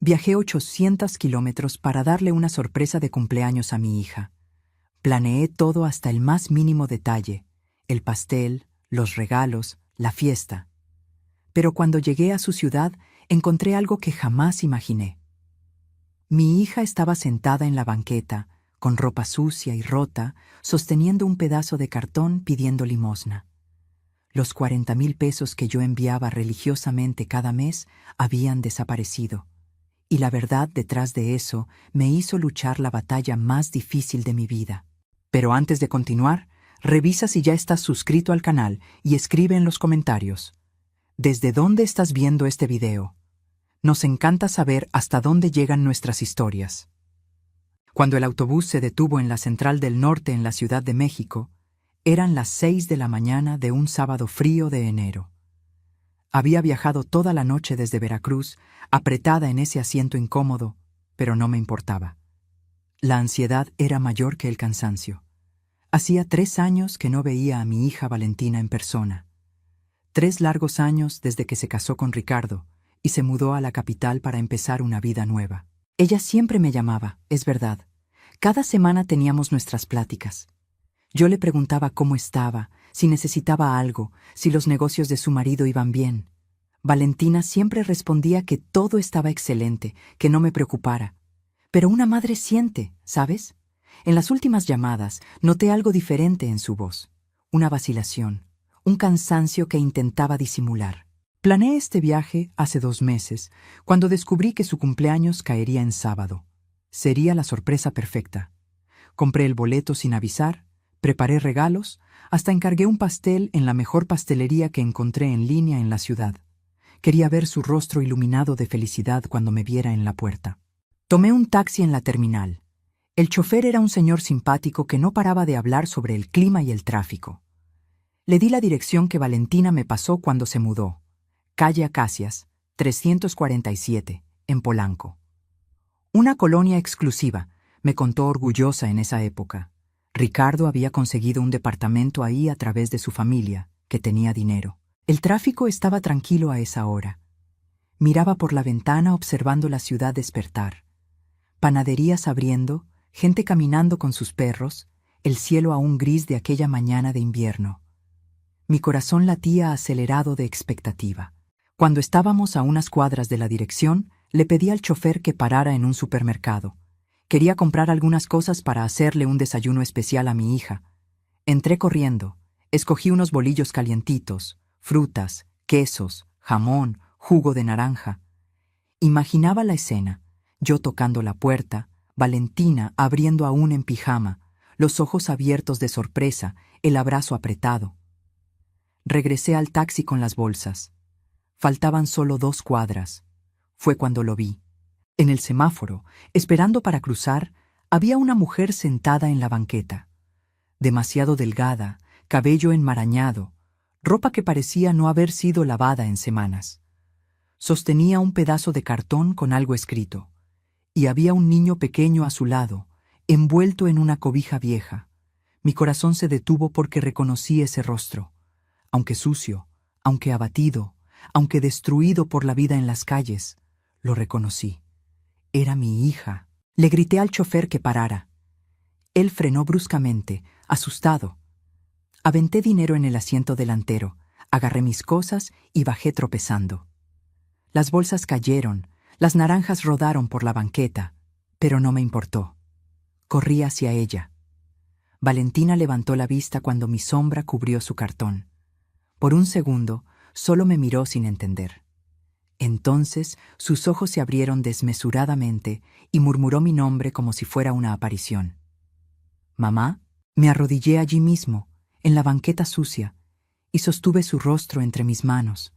Viajé 800 kilómetros para darle una sorpresa de cumpleaños a mi hija. Planeé todo hasta el más mínimo detalle, el pastel, los regalos, la fiesta. Pero cuando llegué a su ciudad, encontré algo que jamás imaginé. Mi hija estaba sentada en la banqueta, con ropa sucia y rota, sosteniendo un pedazo de cartón pidiendo limosna. Los 40,000 pesos que yo enviaba religiosamente cada mes habían desaparecido. Y la verdad detrás de eso me hizo luchar la batalla más difícil de mi vida. Pero antes de continuar, revisa si ya estás suscrito al canal y escribe en los comentarios: ¿desde dónde estás viendo este video? Nos encanta saber hasta dónde llegan nuestras historias. Cuando el autobús se detuvo en la Central del Norte en la Ciudad de México, eran las 6 de la mañana de un sábado frío de enero. Había viajado toda la noche desde Veracruz, apretada en ese asiento incómodo, pero no me importaba. La ansiedad era mayor que el cansancio. Hacía 3 años que no veía a mi hija Valentina en persona. 3 largos años desde que se casó con Ricardo y se mudó a la capital para empezar una vida nueva. Ella siempre me llamaba, es verdad. Cada semana teníamos nuestras pláticas. Yo le preguntaba cómo estaba, si necesitaba algo, si los negocios de su marido iban bien. Valentina siempre respondía que todo estaba excelente, que no me preocupara. Pero una madre siente, ¿sabes? En las últimas llamadas noté algo diferente en su voz. Una vacilación, un cansancio que intentaba disimular. Planeé este viaje hace 2 meses, cuando descubrí que su cumpleaños caería en sábado. Sería la sorpresa perfecta. Compré el boleto sin avisar, preparé regalos, hasta encargué un pastel en la mejor pastelería que encontré en línea en la ciudad. Quería ver su rostro iluminado de felicidad cuando me viera en la puerta. Tomé un taxi en la terminal. El chofer era un señor simpático que no paraba de hablar sobre el clima y el tráfico. Le di la dirección que Valentina me pasó cuando se mudó. Calle Acacias, 347, en Polanco. Una colonia exclusiva, me contó orgullosa en esa época. Ricardo había conseguido un departamento ahí a través de su familia, que tenía dinero. El tráfico estaba tranquilo a esa hora. Miraba por la ventana observando la ciudad despertar. Panaderías abriendo, gente caminando con sus perros, el cielo aún gris de aquella mañana de invierno. Mi corazón latía acelerado de expectativa. Cuando estábamos a unas cuadras de la dirección, le pedí al chofer que parara en un supermercado. Quería comprar algunas cosas para hacerle un desayuno especial a mi hija. Entré corriendo, escogí unos bolillos calientitos, frutas, quesos, jamón, jugo de naranja. Imaginaba la escena, yo tocando la puerta, Valentina abriendo aún en pijama, los ojos abiertos de sorpresa, el abrazo apretado. Regresé al taxi con las bolsas. Faltaban solo 2 cuadras. Fue cuando lo vi. En el semáforo, esperando para cruzar, había una mujer sentada en la banqueta. Demasiado delgada, cabello enmarañado, ropa que parecía no haber sido lavada en semanas. Sostenía un pedazo de cartón con algo escrito, y había un niño pequeño a su lado, envuelto en una cobija vieja. Mi corazón se detuvo porque reconocí ese rostro. Aunque sucio, aunque abatido, aunque destruido por la vida en las calles, lo reconocí. Era mi hija. Le grité al chofer que parara. Él frenó bruscamente, asustado. Aventé dinero en el asiento delantero, agarré mis cosas y bajé tropezando. Las bolsas cayeron, las naranjas rodaron por la banqueta, pero no me importó. Corrí hacia ella. Valentina levantó la vista cuando mi sombra cubrió su cartón. Por un segundo, solo me miró sin entender. Entonces sus ojos se abrieron desmesuradamente y murmuró mi nombre como si fuera una aparición. «Mamá». Me arrodillé allí mismo, en la banqueta sucia, y sostuve su rostro entre mis manos.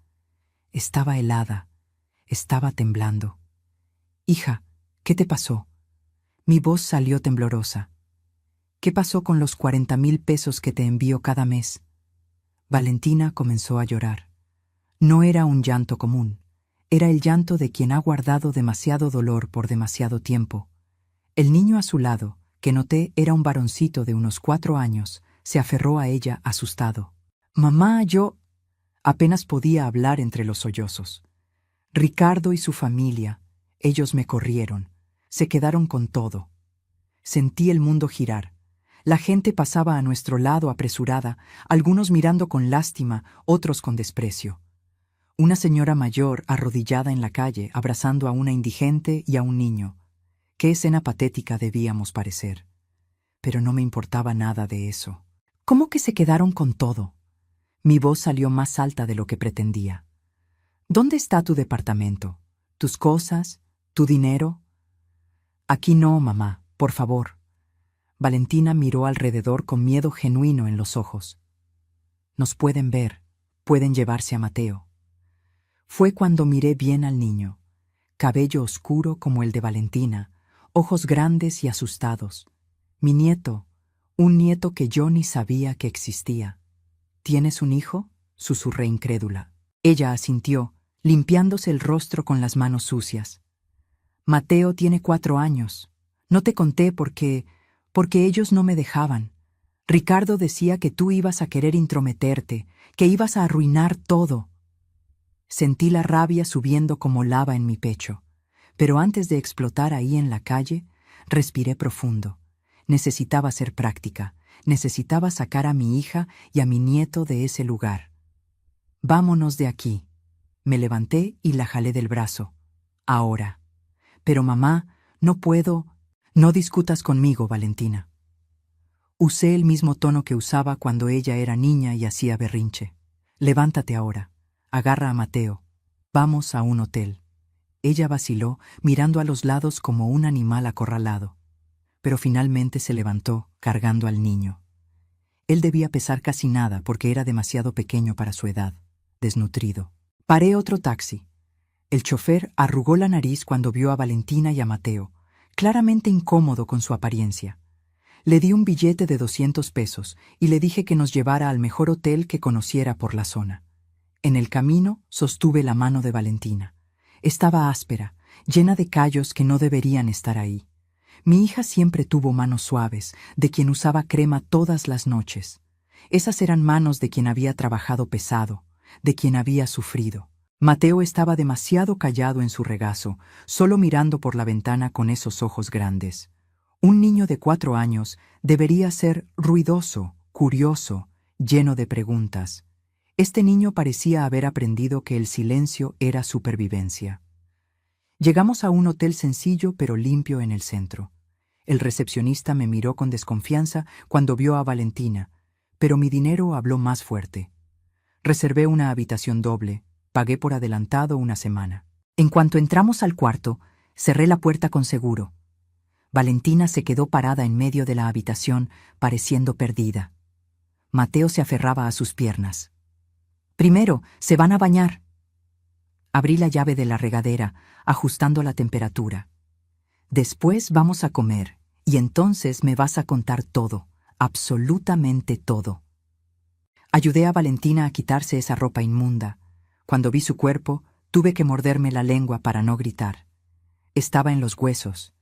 Estaba helada, estaba temblando. «Hija, ¿qué te pasó?». Mi voz salió temblorosa. «¿Qué pasó con los 40,000 pesos que te envío cada mes?». Valentina comenzó a llorar. No era un llanto común. Era el llanto de quien ha guardado demasiado dolor por demasiado tiempo. El niño a su lado, que noté era un varoncito de unos 4 años, se aferró a ella asustado. «Mamá, yo…». Apenas podía hablar entre los sollozos. Ricardo y su familia, Ellos me corrieron, se quedaron con todo. Sentí el mundo girar. La gente pasaba a nuestro lado apresurada, algunos mirando con lástima, otros con desprecio. Una señora mayor arrodillada en la calle, abrazando a una indigente y a un niño. Qué escena patética debíamos parecer. Pero no me importaba nada de eso. ¿Cómo que se quedaron con todo? Mi voz salió más alta de lo que pretendía. ¿Dónde está tu departamento? ¿Tus cosas? ¿Tu dinero? Aquí no, mamá, por favor. Valentina miró alrededor con miedo genuino en los ojos. Nos pueden ver, pueden llevarse a Mateo. Fue cuando miré bien al niño, cabello oscuro como el de Valentina, ojos grandes y asustados. Mi nieto, un nieto que yo ni sabía que existía. ¿Tienes un hijo?, susurré incrédula. Ella asintió, limpiándose el rostro con las manos sucias. Mateo tiene 4 años. No te conté porque ellos no me dejaban. Ricardo decía que tú ibas a querer intrometerte, que ibas a arruinar todo. Sentí la rabia subiendo como lava en mi pecho, pero antes de explotar ahí en la calle, respiré profundo. Necesitaba ser práctica, necesitaba sacar a mi hija y a mi nieto de ese lugar. Vámonos de aquí. Me levanté y la jalé del brazo. Ahora. Pero mamá, no puedo. No discutas conmigo, Valentina. Usé el mismo tono que usaba cuando ella era niña y hacía berrinche. Levántate ahora. Agarra a Mateo. Vamos a un hotel. Ella vaciló, mirando a los lados como un animal acorralado. Pero finalmente se levantó, cargando al niño. Él debía pesar casi nada porque era demasiado pequeño para su edad, desnutrido. Paré otro taxi. El chofer arrugó la nariz cuando vio a Valentina y a Mateo, claramente incómodo con su apariencia. Le di un billete de 200 pesos y le dije que nos llevara al mejor hotel que conociera por la zona. En el camino sostuve la mano de Valentina. Estaba áspera, llena de callos que no deberían estar ahí. Mi hija siempre tuvo manos suaves, de quien usaba crema todas las noches. Esas eran manos de quien había trabajado pesado, de quien había sufrido. Mateo estaba demasiado callado en su regazo, solo mirando por la ventana con esos ojos grandes. Un niño de 4 años debería ser ruidoso, curioso, lleno de preguntas. Este niño parecía haber aprendido que el silencio era supervivencia. Llegamos a un hotel sencillo pero limpio en el centro. El recepcionista me miró con desconfianza cuando vio a Valentina, pero mi dinero habló más fuerte. Reservé una habitación doble, pagué por adelantado una semana. En cuanto entramos al cuarto, cerré la puerta con seguro. Valentina se quedó parada en medio de la habitación, pareciendo perdida. Mateo se aferraba a sus piernas. «Primero, se van a bañar». Abrí la llave de la regadera, ajustando la temperatura. «Después vamos a comer, y entonces me vas a contar todo, absolutamente todo». Ayudé a Valentina a quitarse esa ropa inmunda. Cuando vi su cuerpo, tuve que morderme la lengua para no gritar. Estaba en los huesos.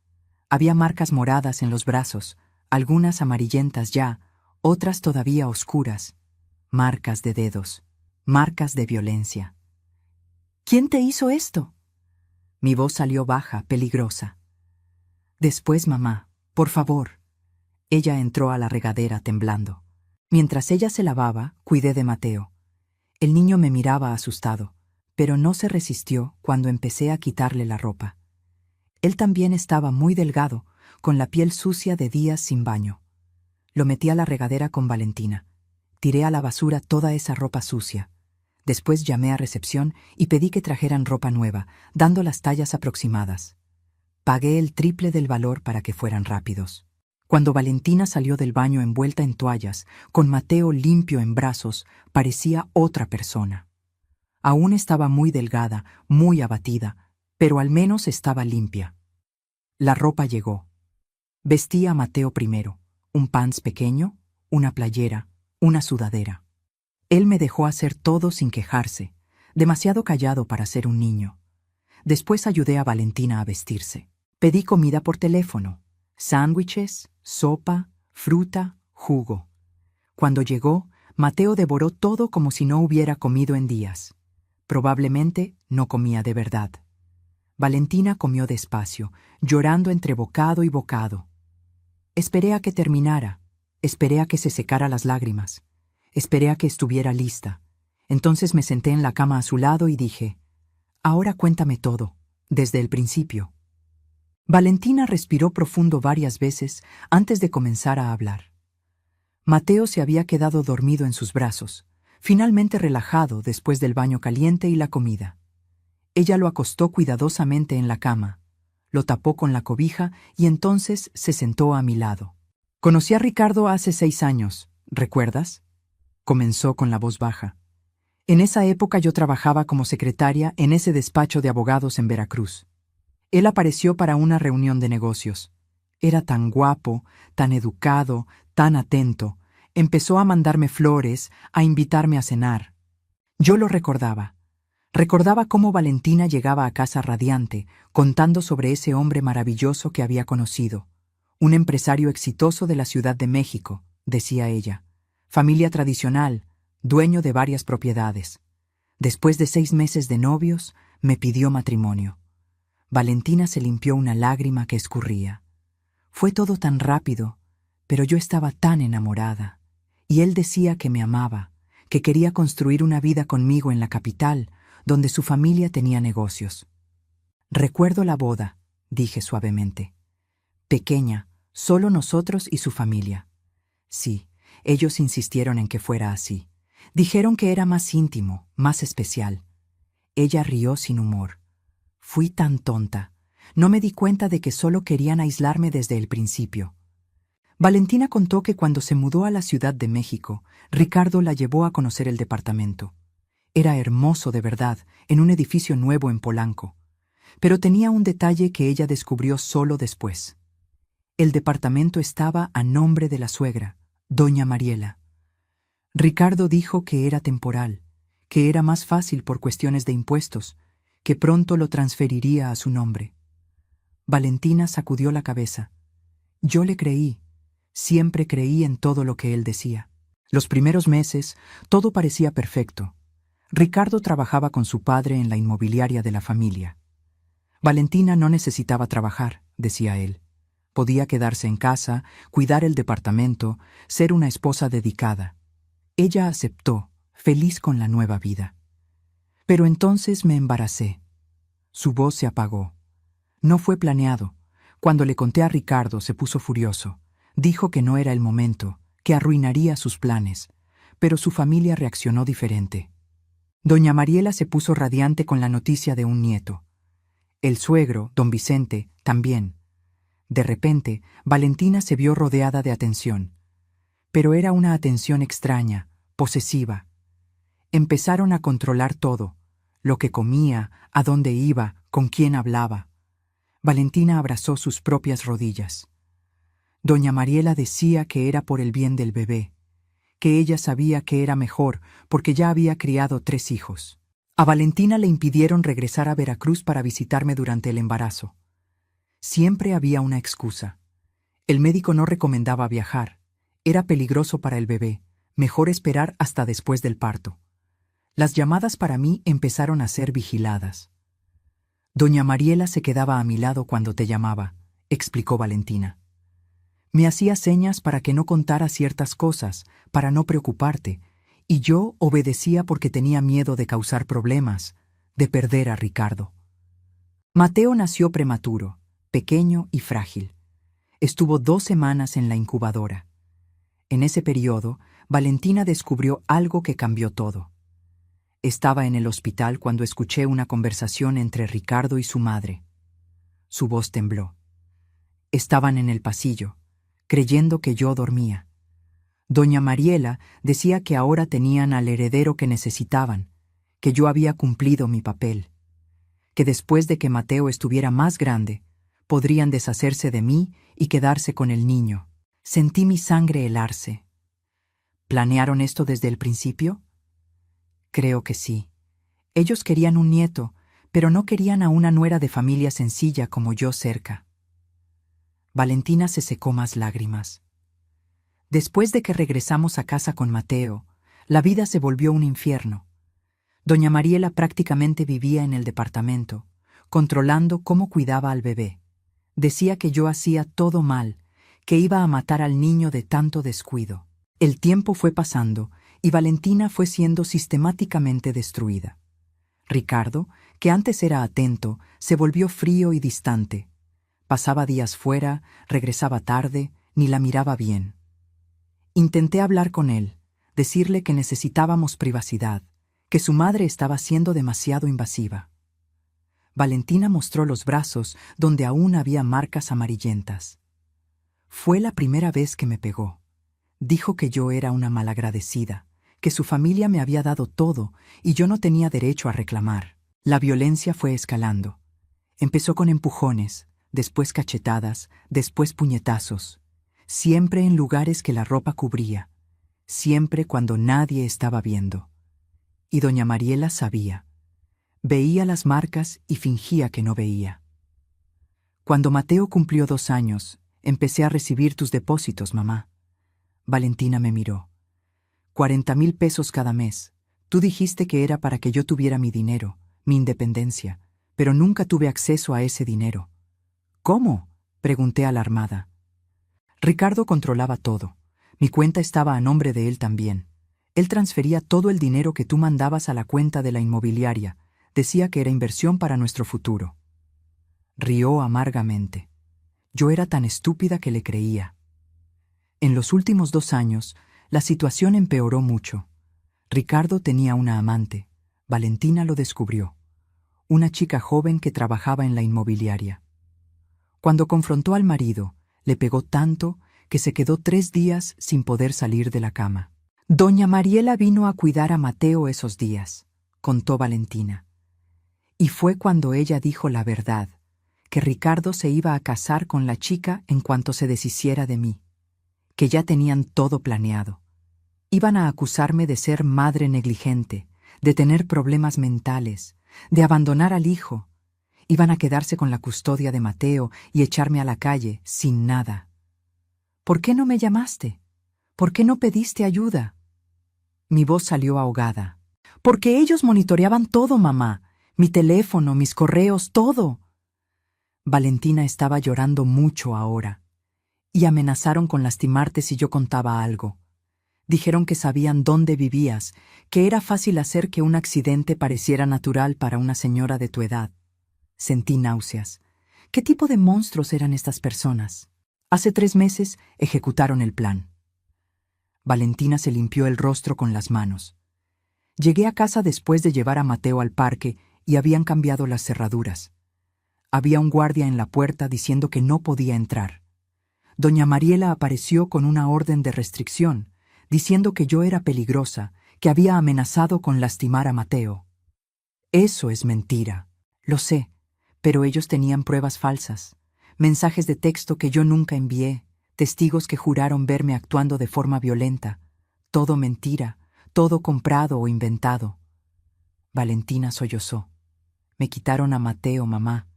Había marcas moradas en los brazos, algunas amarillentas ya, otras todavía oscuras. Marcas de dedos, marcas de violencia. «¿Quién te hizo esto?». Mi voz salió baja, peligrosa. «Después, mamá, por favor». Ella entró a la regadera temblando. Mientras ella se lavaba, cuidé de Mateo. El niño me miraba asustado, pero no se resistió cuando empecé a quitarle la ropa. Él también estaba muy delgado, con la piel sucia de días sin baño. Lo metí a la regadera con Valentina. Tiré a la basura toda esa ropa sucia. Después llamé a recepción y pedí que trajeran ropa nueva, dando las tallas aproximadas. Pagué el triple del valor para que fueran rápidos. Cuando Valentina salió del baño envuelta en toallas, con Mateo limpio en brazos, parecía otra persona. Aún estaba muy delgada, muy abatida, pero al menos estaba limpia. La ropa llegó. Vestí a Mateo primero, un pants pequeño, una playera, una sudadera. Él me dejó hacer todo sin quejarse, demasiado callado para ser un niño. Después ayudé a Valentina a vestirse. Pedí comida por teléfono, sándwiches, sopa, fruta, jugo. Cuando llegó, Mateo devoró todo como si no hubiera comido en días. Probablemente no comía de verdad. Valentina comió despacio, llorando entre bocado y bocado. Esperé a que terminara, esperé a que se secara las lágrimas, esperé a que estuviera lista. Entonces me senté en la cama a su lado y dije, «Ahora cuéntame todo, desde el principio». Valentina respiró profundo varias veces antes de comenzar a hablar. Mateo se había quedado dormido en sus brazos, finalmente relajado después del baño caliente y la comida. Ella lo acostó cuidadosamente en la cama, lo tapó con la cobija y entonces se sentó a mi lado. «Conocí a Ricardo hace 6 años, ¿recuerdas?», comenzó con la voz baja. «En esa época yo trabajaba como secretaria en ese despacho de abogados en Veracruz. Él apareció para una reunión de negocios. Era tan guapo, tan educado, tan atento. Empezó a mandarme flores, a invitarme a cenar. Yo lo recordaba. Recordaba cómo Valentina llegaba a casa radiante, contando sobre ese hombre maravilloso que había conocido. Un empresario exitoso de la Ciudad de México, decía ella. Familia tradicional, dueño de varias propiedades. Después de 6 meses de novios, me pidió matrimonio. Valentina se limpió una lágrima que escurría. Fue todo tan rápido, pero yo estaba tan enamorada. Y él decía que me amaba, que quería construir una vida conmigo en la capital, donde su familia tenía negocios. Recuerdo la boda, dije suavemente. Pequeña, solo nosotros y su familia. Sí, ellos insistieron en que fuera así. Dijeron que era más íntimo, más especial. Ella rió sin humor. Fui tan tonta. No me di cuenta de que solo querían aislarme desde el principio. Valentina contó que cuando se mudó a la Ciudad de México, Ricardo la llevó a conocer el departamento. Era hermoso de verdad, en un edificio nuevo en Polanco. Pero tenía un detalle que ella descubrió solo después. El departamento estaba a nombre de la suegra, doña Mariela. Ricardo dijo que era temporal, que era más fácil por cuestiones de impuestos, que pronto lo transferiría a su nombre. Valentina sacudió la cabeza. Yo le creí, siempre creí en todo lo que él decía. Los primeros meses, todo parecía perfecto. Ricardo trabajaba con su padre en la inmobiliaria de la familia. Valentina no necesitaba trabajar, decía él. Podía quedarse en casa, cuidar el departamento, ser una esposa dedicada. Ella aceptó, feliz con la nueva vida. Pero entonces me embaracé. Su voz se apagó. No fue planeado. Cuando le conté a Ricardo se puso furioso. Dijo que no era el momento, que arruinaría sus planes. Pero su familia reaccionó diferente. Doña Mariela se puso radiante con la noticia de un nieto. El suegro, don Vicente, también. De repente, Valentina se vio rodeada de atención. Pero era una atención extraña, posesiva. Empezaron a controlar todo. Lo que comía, a dónde iba, con quién hablaba. Valentina abrazó sus propias rodillas. Doña Mariela decía que era por el bien del bebé, que ella sabía que era mejor porque ya había criado 3 hijos. A Valentina le impidieron regresar a Veracruz para visitarme durante el embarazo. Siempre había una excusa. El médico no recomendaba viajar. Era peligroso para el bebé. Mejor esperar hasta después del parto. Las llamadas para mí empezaron a ser vigiladas. Doña Mariela se quedaba a mi lado cuando te llamaba, explicó Valentina. Me hacía señas para que no contara ciertas cosas, para no preocuparte, y yo obedecía porque tenía miedo de causar problemas, de perder a Ricardo. Mateo nació prematuro, pequeño y frágil. Estuvo 2 semanas en la incubadora. En ese periodo, Valentina descubrió algo que cambió todo. Estaba en el hospital cuando escuché una conversación entre Ricardo y su madre. Su voz tembló. Estaban en el pasillo, creyendo que yo dormía. Doña Mariela decía que ahora tenían al heredero que necesitaban, que yo había cumplido mi papel, que después de que Mateo estuviera más grande, podrían deshacerse de mí y quedarse con el niño. Sentí mi sangre helarse. ¿Planearon esto desde el principio? Creo que sí. Ellos querían un nieto, pero no querían a una nuera de familia sencilla como yo cerca. Valentina se secó más lágrimas. Después de que regresamos a casa con Mateo, la vida se volvió un infierno. Doña Mariela prácticamente vivía en el departamento, controlando cómo cuidaba al bebé. Decía que yo hacía todo mal, que iba a matar al niño de tanto descuido. El tiempo fue pasando y Valentina fue siendo sistemáticamente destruida. Ricardo, que antes era atento, se volvió frío y distante. Pasaba días fuera, regresaba tarde, ni la miraba bien. Intenté hablar con él, decirle que necesitábamos privacidad, que su madre estaba siendo demasiado invasiva. Valentina mostró los brazos donde aún había marcas amarillentas. Fue la primera vez que me pegó. Dijo que yo era una malagradecida, que su familia me había dado todo y yo no tenía derecho a reclamar. La violencia fue escalando. Empezó con empujones, después cachetadas, después puñetazos, siempre en lugares que la ropa cubría, siempre cuando nadie estaba viendo. Y doña Mariela sabía. Veía las marcas y fingía que no veía. Cuando Mateo cumplió 2 años, empecé a recibir tus depósitos, mamá. Valentina me miró. 40,000 pesos cada mes. Tú dijiste que era para que yo tuviera mi dinero, mi independencia, pero nunca tuve acceso a ese dinero. ¿Cómo?, pregunté alarmada. Ricardo controlaba todo. Mi cuenta estaba a nombre de él también. Él transfería todo el dinero que tú mandabas a la cuenta de la inmobiliaria. Decía que era inversión para nuestro futuro. Rió amargamente. Yo era tan estúpida que le creía. En los últimos 2 años, la situación empeoró mucho. Ricardo tenía una amante. Valentina lo descubrió. Una chica joven que trabajaba en la inmobiliaria. Cuando confrontó al marido, le pegó tanto que se quedó 3 días sin poder salir de la cama. Doña Mariela vino a cuidar a Mateo esos días, contó Valentina. Y fue cuando ella dijo la verdad, que Ricardo se iba a casar con la chica en cuanto se deshiciera de mí, que ya tenían todo planeado. Iban a acusarme de ser madre negligente, de tener problemas mentales, de abandonar al hijo. Iban a quedarse con la custodia de Mateo y echarme a la calle sin nada. ¿Por qué no me llamaste? ¿Por qué no pediste ayuda? Mi voz salió ahogada. Porque ellos monitoreaban todo, mamá. Mi teléfono, mis correos, todo. Valentina estaba llorando mucho ahora. Y amenazaron con lastimarte si yo contaba algo. Dijeron que sabían dónde vivías, que era fácil hacer que un accidente pareciera natural para una señora de tu edad. Sentí náuseas. ¿Qué tipo de monstruos eran estas personas? Hace 3 meses ejecutaron el plan. Valentina se limpió el rostro con las manos. Llegué a casa después de llevar a Mateo al parque y habían cambiado las cerraduras. Había un guardia en la puerta diciendo que no podía entrar. Doña Mariela apareció con una orden de restricción, diciendo que yo era peligrosa, que había amenazado con lastimar a Mateo. Eso es mentira, lo sé, pero ellos tenían pruebas falsas, mensajes de texto que yo nunca envié, testigos que juraron verme actuando de forma violenta. Todo mentira, todo comprado o inventado. Valentina sollozó. Me quitaron a Mateo, mamá.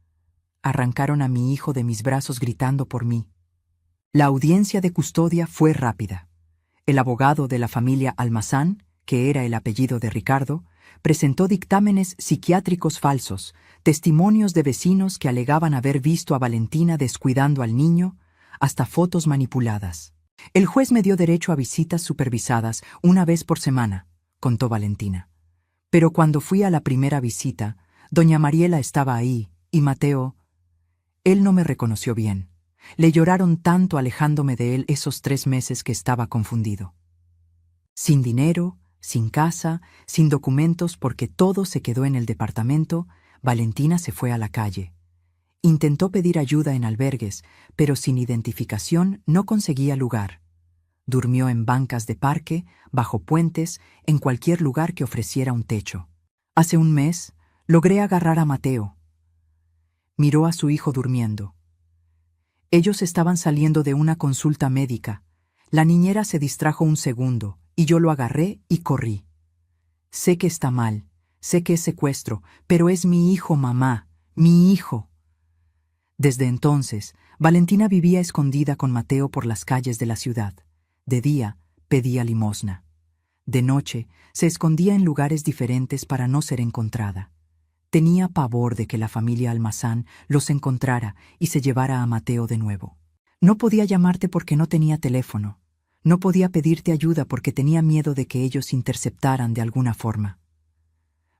Arrancaron a mi hijo de mis brazos gritando por mí. La audiencia de custodia fue rápida. El abogado de la familia Almazán, que era el apellido de Ricardo, presentó dictámenes psiquiátricos falsos, testimonios de vecinos que alegaban haber visto a Valentina descuidando al niño, hasta fotos manipuladas. El juez me dio derecho a visitas supervisadas 1 vez por semana, contó Valentina. Pero cuando fui a la primera visita, doña Mariela estaba ahí, y Mateo... Él no me reconoció bien. Le lloraron tanto alejándome de él esos 3 meses que estaba confundido. Sin dinero, sin casa, sin documentos porque todo se quedó en el departamento, Valentina se fue a la calle. Intentó pedir ayuda en albergues, pero sin identificación no conseguía lugar. Durmió en bancas de parque, bajo puentes, en cualquier lugar que ofreciera un techo. Hace 1 mes, logré agarrar a Mateo. Miró a su hijo durmiendo. Ellos estaban saliendo de una consulta médica. La niñera se distrajo 1 segundo, y yo lo agarré y corrí. Sé que está mal, sé que es secuestro, pero es mi hijo, mamá, mi hijo. Desde entonces, Valentina vivía escondida con Mateo por las calles de la ciudad. De día, pedía limosna. De noche, se escondía en lugares diferentes para no ser encontrada. Tenía pavor de que la familia Almazán los encontrara y se llevara a Mateo de nuevo. No podía llamarte porque no tenía teléfono. No podía pedirte ayuda porque tenía miedo de que ellos interceptaran de alguna forma.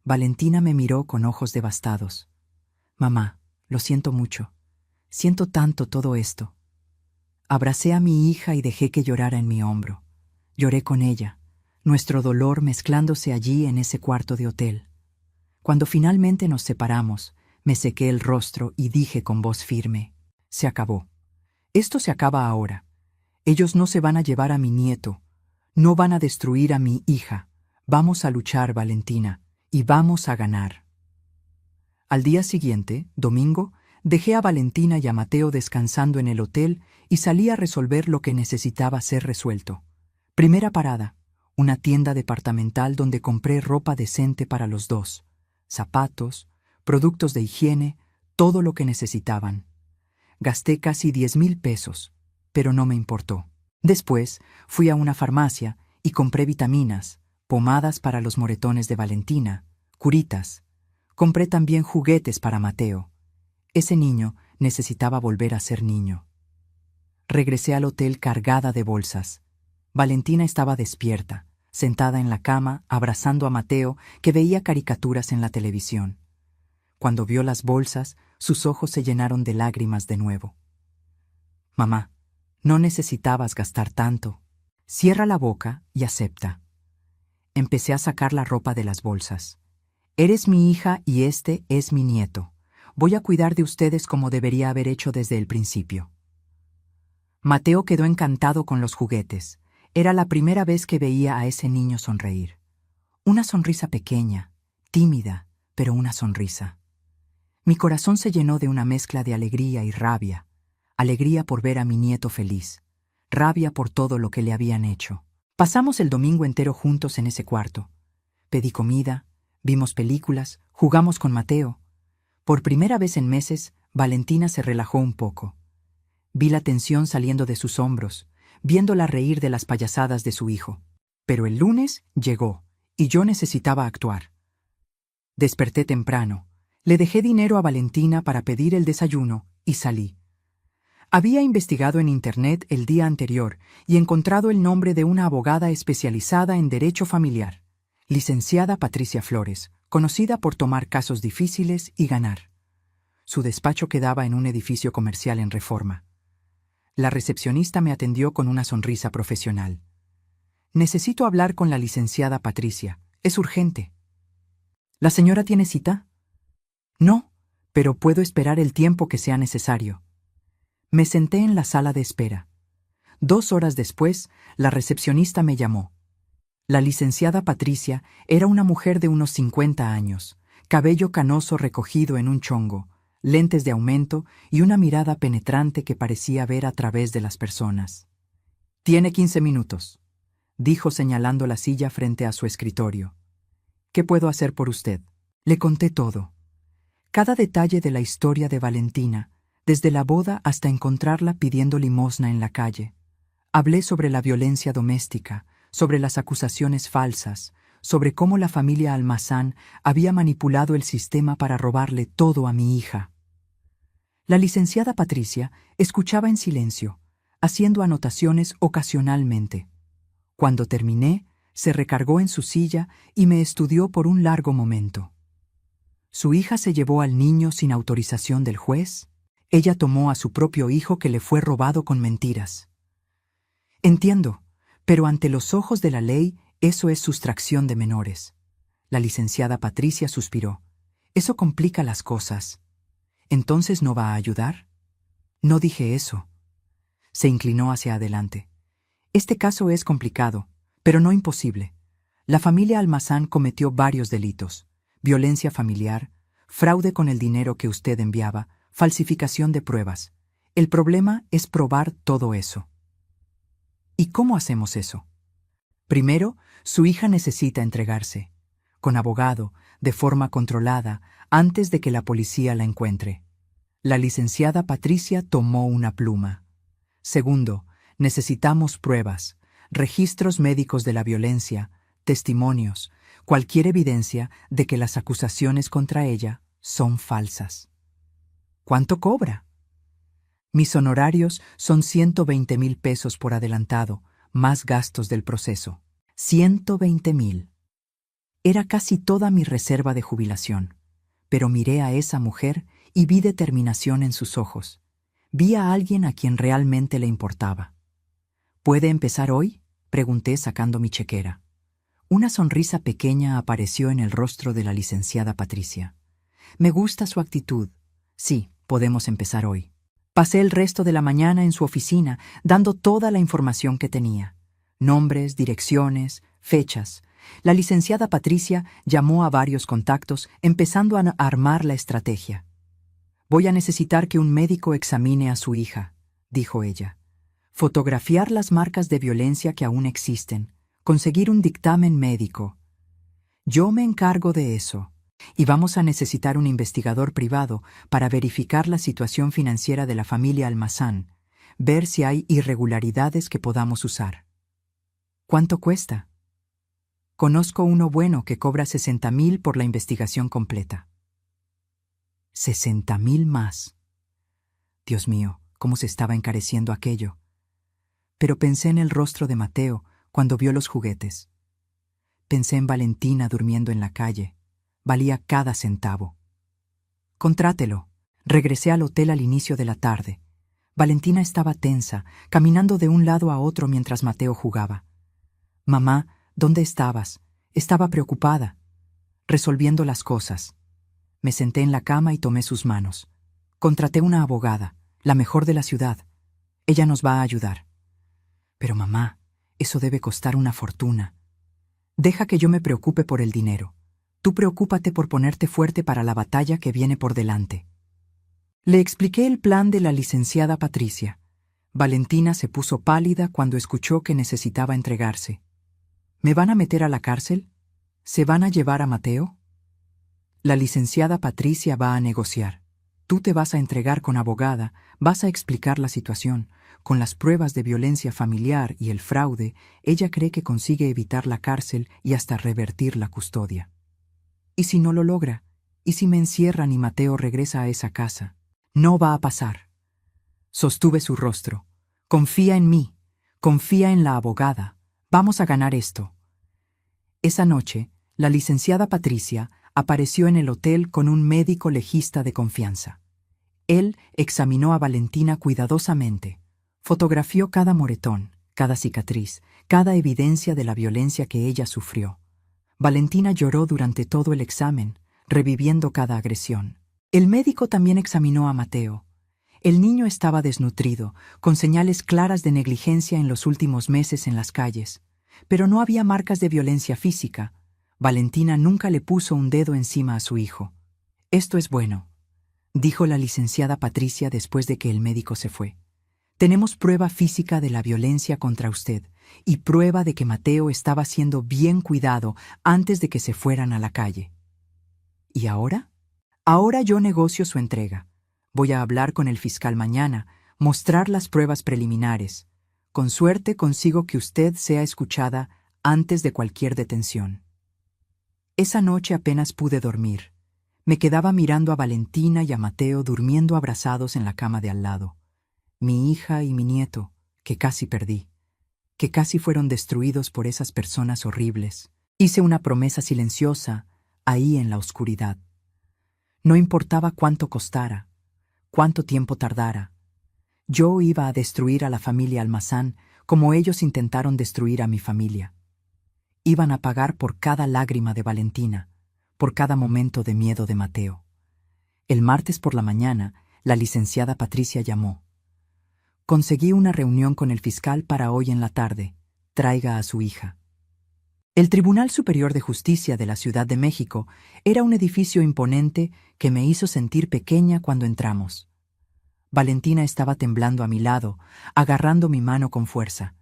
Valentina me miró con ojos devastados. Mamá, lo siento mucho. Siento tanto todo esto. Abracé a mi hija y dejé que llorara en mi hombro. Lloré con ella, nuestro dolor mezclándose allí en ese cuarto de hotel. Cuando finalmente nos separamos, me sequé el rostro y dije con voz firme: se acabó. Esto se acaba ahora. Ellos no se van a llevar a mi nieto. No van a destruir a mi hija. Vamos a luchar, Valentina, y vamos a ganar. Al día siguiente, domingo, dejé a Valentina y a Mateo descansando en el hotel y salí a resolver lo que necesitaba ser resuelto. Primera parada, una tienda departamental donde compré ropa decente para los dos, zapatos, productos de higiene, todo lo que necesitaban. Gasté casi 10,000 pesos, pero no me importó. Después fui a una farmacia y compré vitaminas, pomadas para los moretones de Valentina, curitas. Compré también juguetes para Mateo. Ese niño necesitaba volver a ser niño. Regresé al hotel cargada de bolsas. Valentina estaba despierta, sentada en la cama, abrazando a Mateo, que veía caricaturas en la televisión. Cuando vio las bolsas, sus ojos se llenaron de lágrimas de nuevo. Mamá, no necesitabas gastar tanto. Cierra la boca y acepta. Empecé a sacar la ropa de las bolsas. Eres mi hija y este es mi nieto. Voy a cuidar de ustedes como debería haber hecho desde el principio. Mateo quedó encantado con los juguetes. Era la primera vez que veía a ese niño sonreír. Una sonrisa pequeña, tímida, pero una sonrisa. Mi corazón se llenó de una mezcla de alegría y rabia. Alegría por ver a mi nieto feliz. Rabia por todo lo que le habían hecho. Pasamos el domingo entero juntos en ese cuarto. Pedí comida, vimos películas, jugamos con Mateo. Por primera vez en meses, Valentina se relajó un poco. Vi la tensión saliendo de sus hombros, viéndola reír de las payasadas de su hijo. Pero el lunes llegó, y yo necesitaba actuar. Desperté temprano. Le dejé dinero a Valentina para pedir el desayuno y salí. Había investigado en Internet el día anterior y encontrado el nombre de una abogada especializada en derecho familiar, licenciada Patricia Flores, conocida por tomar casos difíciles y ganar. Su despacho quedaba en un edificio comercial en Reforma. La recepcionista me atendió con una sonrisa profesional. Necesito hablar con la licenciada Patricia. Es urgente. ¿La señora tiene cita? No, pero puedo esperar el tiempo que sea necesario. Me senté en la sala de espera. 2 horas después, la recepcionista me llamó. La licenciada Patricia era una mujer de unos 50 años, cabello canoso recogido en un chongo, lentes de aumento y una mirada penetrante que parecía ver a través de las personas. «Tiene 15 minutos», dijo señalando la silla frente a su escritorio. «¿Qué puedo hacer por usted?» Le conté todo. Cada detalle de la historia de Valentina, desde la boda hasta encontrarla pidiendo limosna en la calle. Hablé sobre la violencia doméstica, sobre las acusaciones falsas, sobre cómo la familia Almazán había manipulado el sistema para robarle todo a mi hija. La licenciada Patricia escuchaba en silencio, haciendo anotaciones ocasionalmente. Cuando terminé, se recargó en su silla y me estudió por un largo momento. ¿Su hija se llevó al niño sin autorización del juez? Ella tomó a su propio hijo que le fue robado con mentiras. Entiendo, pero ante los ojos de la ley, eso es sustracción de menores. La licenciada Patricia suspiró. Eso complica las cosas. ¿Entonces no va a ayudar? No dije eso. Se inclinó hacia adelante. Este caso es complicado, pero no imposible. La familia Almazán cometió varios delitos: violencia familiar, fraude con el dinero que usted enviaba, falsificación de pruebas. El problema es probar todo eso. ¿Y cómo hacemos eso? Primero, su hija necesita entregarse, con abogado, de forma controlada, antes de que la policía la encuentre. La licenciada Patricia tomó una pluma. Segundo, necesitamos pruebas, registros médicos de la violencia, testimonios, cualquier evidencia de que las acusaciones contra ella Son falsas. ¿Cuánto cobra? Mis honorarios son 120,000 pesos por adelantado, más gastos del proceso. 120,000. Era casi toda mi reserva de jubilación. Pero miré a esa mujer y vi determinación en sus ojos. Vi a alguien a quien realmente le importaba. ¿Puede empezar hoy?, pregunté sacando mi chequera. Una sonrisa pequeña apareció en el rostro de la licenciada Patricia. Me gusta su actitud. Sí, podemos empezar hoy. Pasé el resto de la mañana en su oficina, dando toda la información que tenía. Nombres, direcciones, fechas. La licenciada Patricia llamó a varios contactos, empezando a armar la estrategia. «Voy a necesitar que un médico examine a su hija», dijo ella. «Fotografiar las marcas de violencia que aún existen, conseguir un dictamen médico. Yo me encargo de eso, y vamos a necesitar un investigador privado para verificar la situación financiera de la familia Almazán, ver si hay irregularidades que podamos usar». «¿Cuánto cuesta?» «Conozco uno bueno que cobra 60,000 por la investigación completa». 60,000 más. Dios mío, cómo se estaba encareciendo aquello. Pero pensé en el rostro de Mateo cuando vio los juguetes. Pensé en Valentina durmiendo en la calle. Valía cada centavo. «Contrátelo». Regresé al hotel al inicio de la tarde. Valentina estaba tensa, caminando de un lado a otro mientras Mateo jugaba. «Mamá, ¿dónde estabas?» Estaba preocupada. Resolviendo las cosas. Me senté en la cama y tomé sus manos. Contraté una abogada, la mejor de la ciudad. Ella nos va a ayudar. «Pero mamá, eso debe costar una fortuna». «Deja que yo me preocupe por el dinero. Tú preocúpate por ponerte fuerte para la batalla que viene por delante». Le expliqué el plan de la licenciada Patricia. Valentina se puso pálida cuando escuchó que necesitaba entregarse. «¿Me van a meter a la cárcel? ¿Se van a llevar a Mateo?» «La licenciada Patricia va a negociar. Tú te vas a entregar con abogada, vas a explicar la situación. Con las pruebas de violencia familiar y el fraude, ella cree que consigue evitar la cárcel y hasta revertir la custodia. ¿Y si no lo logra? ¿Y si me encierran y Mateo regresa a esa casa? No va a pasar». Sostuve su rostro. «Confía en mí. Confía en la abogada. Vamos a ganar esto». Esa noche, la licenciada Patricia apareció en el hotel con un médico legista de confianza. Él examinó a Valentina cuidadosamente. Fotografió cada moretón, cada cicatriz, cada evidencia de la violencia que ella sufrió. Valentina lloró durante todo el examen, reviviendo cada agresión. El médico también examinó a Mateo. El niño estaba desnutrido, con señales claras de negligencia en los últimos meses en las calles. Pero no había marcas de violencia física. Valentina nunca le puso un dedo encima a su hijo. «Esto es bueno», dijo la licenciada Patricia después de que el médico se fue. «Tenemos prueba física de la violencia contra usted y prueba de que Mateo estaba siendo bien cuidado antes de que se fueran a la calle». «¿Y ahora?» «Ahora yo negocio su entrega. Voy a hablar con el fiscal mañana, mostrar las pruebas preliminares. Con suerte consigo que usted sea escuchada antes de cualquier detención». Esa noche apenas pude dormir. Me quedaba mirando a Valentina y a Mateo durmiendo abrazados en la cama de al lado. Mi hija y mi nieto, que casi perdí, que casi fueron destruidos por esas personas horribles. Hice una promesa silenciosa, ahí en la oscuridad. No importaba cuánto costara, cuánto tiempo tardara. Yo iba a destruir a la familia Almazán como ellos intentaron destruir a mi familia. Iban a pagar por cada lágrima de Valentina, por cada momento de miedo de Mateo. El martes por la mañana, la licenciada Patricia llamó. «Conseguí una reunión con el fiscal para hoy en la tarde. Traiga a su hija». El Tribunal Superior de Justicia de la Ciudad de México era un edificio imponente que me hizo sentir pequeña cuando entramos. Valentina estaba temblando a mi lado, agarrando mi mano con fuerza.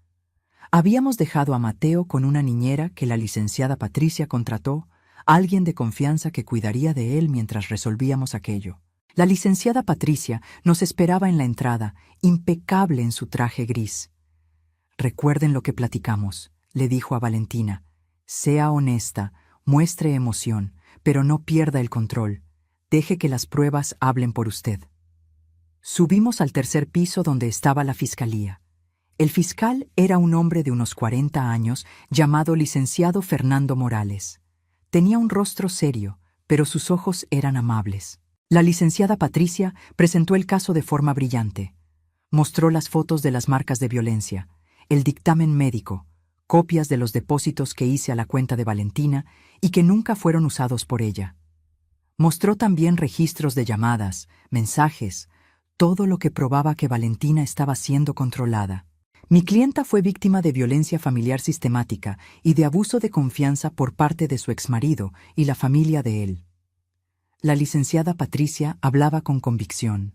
Habíamos dejado a Mateo con una niñera que la licenciada Patricia contrató, alguien de confianza que cuidaría de él mientras resolvíamos aquello. La licenciada Patricia nos esperaba en la entrada, impecable en su traje gris. «Recuerden lo que platicamos», le dijo a Valentina. «Sea honesta, muestre emoción, pero no pierda el control. Deje que las pruebas hablen por usted. Subimos al tercer piso donde estaba la fiscalía. El fiscal era un hombre de unos 40 años llamado licenciado Fernando Morales. Tenía un rostro serio, pero sus ojos eran amables. La licenciada Patricia presentó el caso de forma brillante. Mostró las fotos de las marcas de violencia, el dictamen médico, copias de los depósitos que hice a la cuenta de Valentina y que nunca fueron usados por ella. Mostró también registros de llamadas, mensajes, todo lo que probaba que Valentina estaba siendo controlada. Mi clienta fue víctima de violencia familiar sistemática y de abuso de confianza por parte de su exmarido y la familia de él. La licenciada Patricia hablaba con convicción.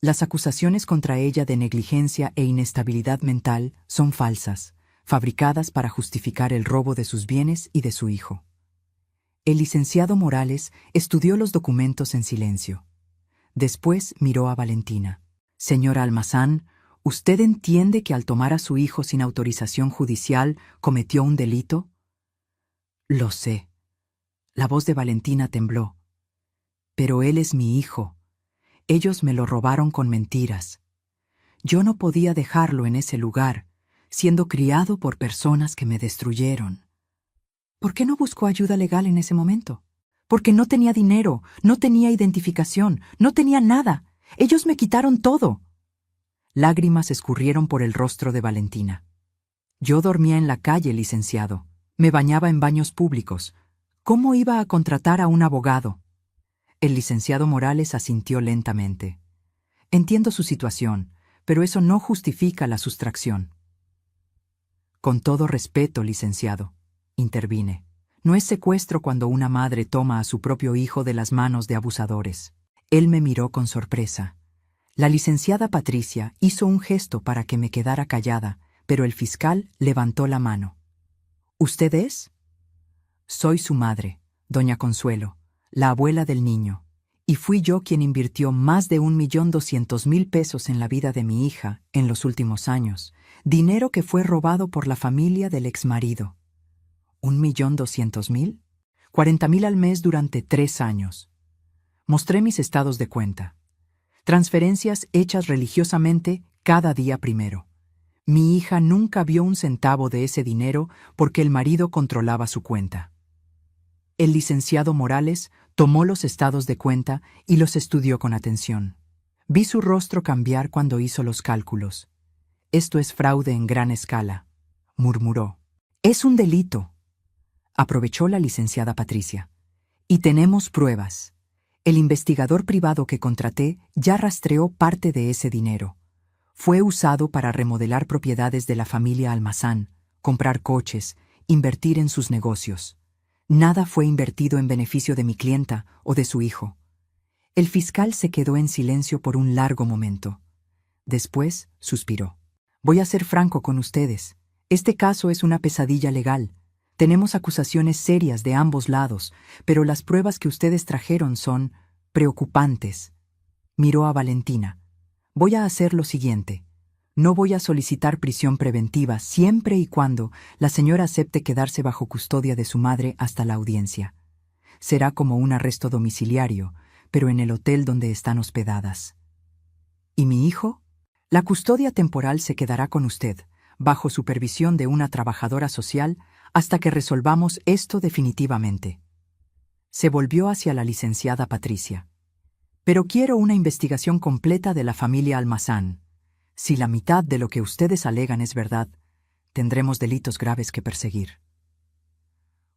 Las acusaciones contra ella de negligencia e inestabilidad mental son falsas, fabricadas para justificar el robo de sus bienes y de su hijo. El licenciado Morales estudió los documentos en silencio. Después miró a Valentina. «Señora Almazán, ¿usted entiende que al tomar a su hijo sin autorización judicial cometió un delito?» «Lo sé». La voz de Valentina tembló. «Pero él es mi hijo. Ellos me lo robaron con mentiras. Yo no podía dejarlo en ese lugar, siendo criado por personas que me destruyeron». ¿Por qué no buscó ayuda legal en ese momento? Porque no tenía dinero, no tenía identificación, no tenía nada. Ellos me quitaron todo. Lágrimas escurrieron por el rostro de Valentina. Yo dormía en la calle, licenciado. Me bañaba en baños públicos. ¿Cómo iba a contratar a un abogado? El licenciado Morales asintió lentamente. Entiendo su situación, pero eso no justifica la sustracción. Con todo respeto, licenciado, intervine. No es secuestro cuando una madre toma a su propio hijo de las manos de abusadores. Él me miró con sorpresa. La licenciada Patricia hizo un gesto para que me quedara callada, pero el fiscal levantó la mano. ¿Usted es? Soy su madre, doña Consuelo, la abuela del niño, y fui yo quien invirtió más de 1.200.000 pesos en la vida de mi hija en los últimos años, dinero que fue robado por la familia del exmarido. ¿1.200.000? 40.000 al mes durante 3 años. Mostré mis estados de cuenta. Transferencias hechas religiosamente cada día primero. Mi hija nunca vio un centavo de ese dinero porque el marido controlaba su cuenta. El licenciado Morales tomó los estados de cuenta y los estudió con atención. Vi su rostro cambiar cuando hizo los cálculos. «Esto es fraude en gran escala», murmuró. «Es un delito», aprovechó la licenciada Patricia. «Y tenemos pruebas. El investigador privado que contraté ya rastreó parte de ese dinero. Fue usado para remodelar propiedades de la familia Almazán, comprar coches, invertir en sus negocios. Nada fue invertido en beneficio de mi clienta o de su hijo». El fiscal se quedó en silencio por un largo momento. Después suspiró. «Voy a ser franco con ustedes. Este caso es una pesadilla legal. Tenemos acusaciones serias de ambos lados, pero las pruebas que ustedes trajeron son preocupantes». Miró a Valentina. «Voy a hacer lo siguiente. No voy a solicitar prisión preventiva siempre y cuando la señora acepte quedarse bajo custodia de su madre hasta la audiencia. Será como un arresto domiciliario, pero en el hotel donde están hospedadas». «¿Y mi hijo?» «La custodia temporal se quedará con usted, bajo supervisión de una trabajadora social, hasta que resolvamos esto definitivamente». Se volvió hacia la licenciada Patricia. «Pero quiero una investigación completa de la familia Almazán. Si la mitad de lo que ustedes alegan es verdad, tendremos delitos graves que perseguir».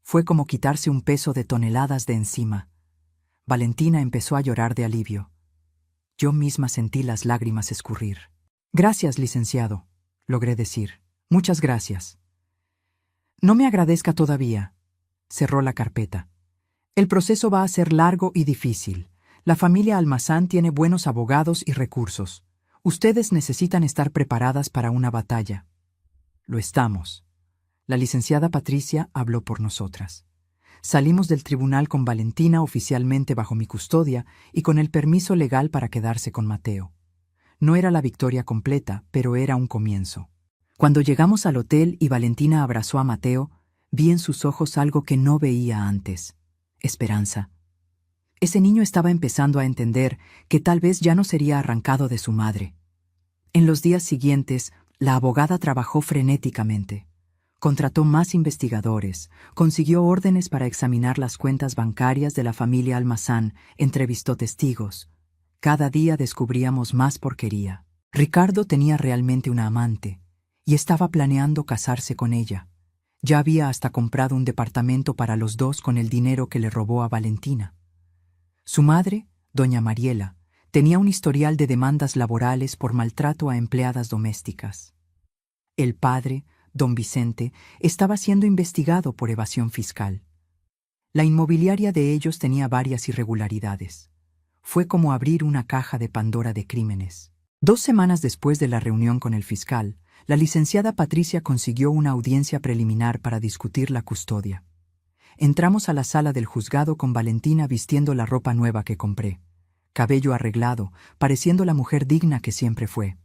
Fue como quitarse un peso de toneladas de encima. Valentina empezó a llorar de alivio. Yo misma sentí las lágrimas escurrir. «Gracias, licenciado», logré decir. «Muchas gracias». «No me agradezca todavía», cerró la carpeta. «El proceso va a ser largo y difícil. La familia Almazán tiene buenos abogados y recursos. Ustedes necesitan estar preparadas para una batalla». «Lo estamos». La licenciada Patricia habló por nosotras. Salimos del tribunal con Valentina oficialmente bajo mi custodia y con el permiso legal para quedarse con Mateo. No era la victoria completa, pero era un comienzo. Cuando llegamos al hotel y Valentina abrazó a Mateo, vi en sus ojos algo que no veía antes: esperanza. Ese niño estaba empezando a entender que tal vez ya no sería arrancado de su madre. En los días siguientes, la abogada trabajó frenéticamente. Contrató más investigadores, consiguió órdenes para examinar las cuentas bancarias de la familia Almazán, entrevistó testigos. Cada día descubríamos más porquería. Ricardo tenía realmente una amante, y estaba planeando casarse con ella. Ya había hasta comprado un departamento para los dos con el dinero que le robó a Valentina. Su madre, doña Mariela, tenía un historial de demandas laborales por maltrato a empleadas domésticas. El padre, don Vicente, estaba siendo investigado por evasión fiscal. La inmobiliaria de ellos tenía varias irregularidades. Fue como abrir una caja de Pandora de crímenes. 2 semanas después de la reunión con el fiscal, la licenciada Patricia consiguió una audiencia preliminar para discutir la custodia. Entramos a la sala del juzgado con Valentina vistiendo la ropa nueva que compré. Cabello arreglado, pareciendo la mujer digna que siempre fue.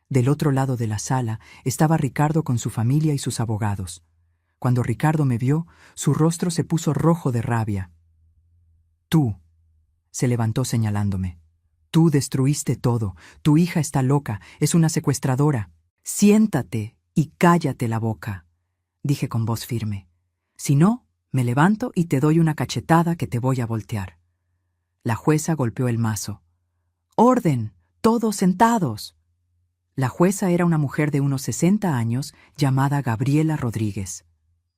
Del otro lado de la sala estaba Ricardo con su familia y sus abogados. Cuando Ricardo me vio, su rostro se puso rojo de rabia. «Tú», se levantó señalándome. «Tú destruiste todo. Tu hija está loca, es una secuestradora. Siéntate y cállate la boca», dije con voz firme. «Si no, me levanto y te doy una cachetada que te voy a voltear». La jueza golpeó el mazo. «¡Orden! ¡Todos sentados!». La jueza era una mujer de unos 60 años llamada Gabriela Rodríguez.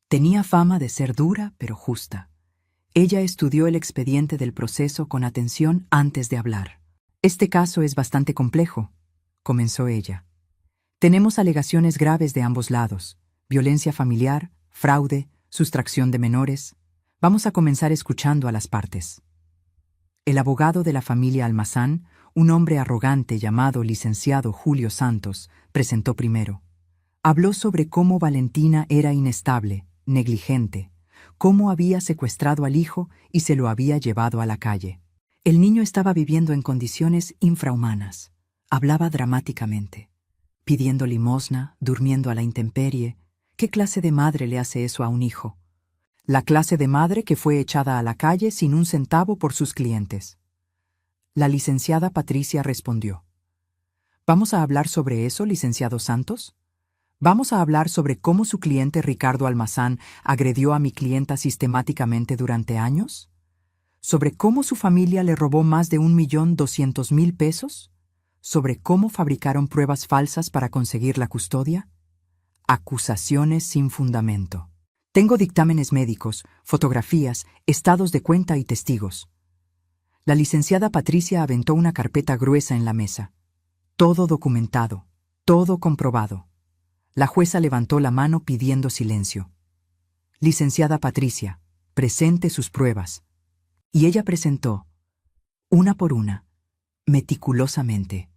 Tenía fama de ser dura pero justa. Ella estudió el expediente del proceso con atención antes de hablar. «Este caso es bastante complejo», comenzó ella. «Tenemos alegaciones graves de ambos lados: violencia familiar, fraude, sustracción de menores. Vamos a comenzar escuchando a las partes». El abogado de la familia Almazán, un hombre arrogante llamado licenciado Julio Santos, presentó primero. Habló sobre cómo Valentina era inestable, negligente, cómo había secuestrado al hijo y se lo había llevado a la calle. El niño estaba viviendo en condiciones infrahumanas. Hablaba dramáticamente, pidiendo limosna, durmiendo a la intemperie. ¿Qué clase de madre le hace eso a un hijo? La clase de madre que fue echada a la calle sin un centavo por sus clientes. La licenciada Patricia respondió. «¿Vamos a hablar sobre eso, licenciado Santos? ¿Vamos a hablar sobre cómo su cliente Ricardo Almazán agredió a mi clienta sistemáticamente durante años? ¿Sobre cómo su familia le robó más de 1.200.000 pesos? ¿Sobre cómo fabricaron pruebas falsas para conseguir la custodia? Acusaciones sin fundamento. Tengo dictámenes médicos, fotografías, estados de cuenta y testigos». La licenciada Patricia aventó una carpeta gruesa en la mesa. Todo documentado, todo comprobado. La jueza levantó la mano pidiendo silencio. «Licenciada Patricia, presente sus pruebas». Y ella presentó, una por una, meticulosamente.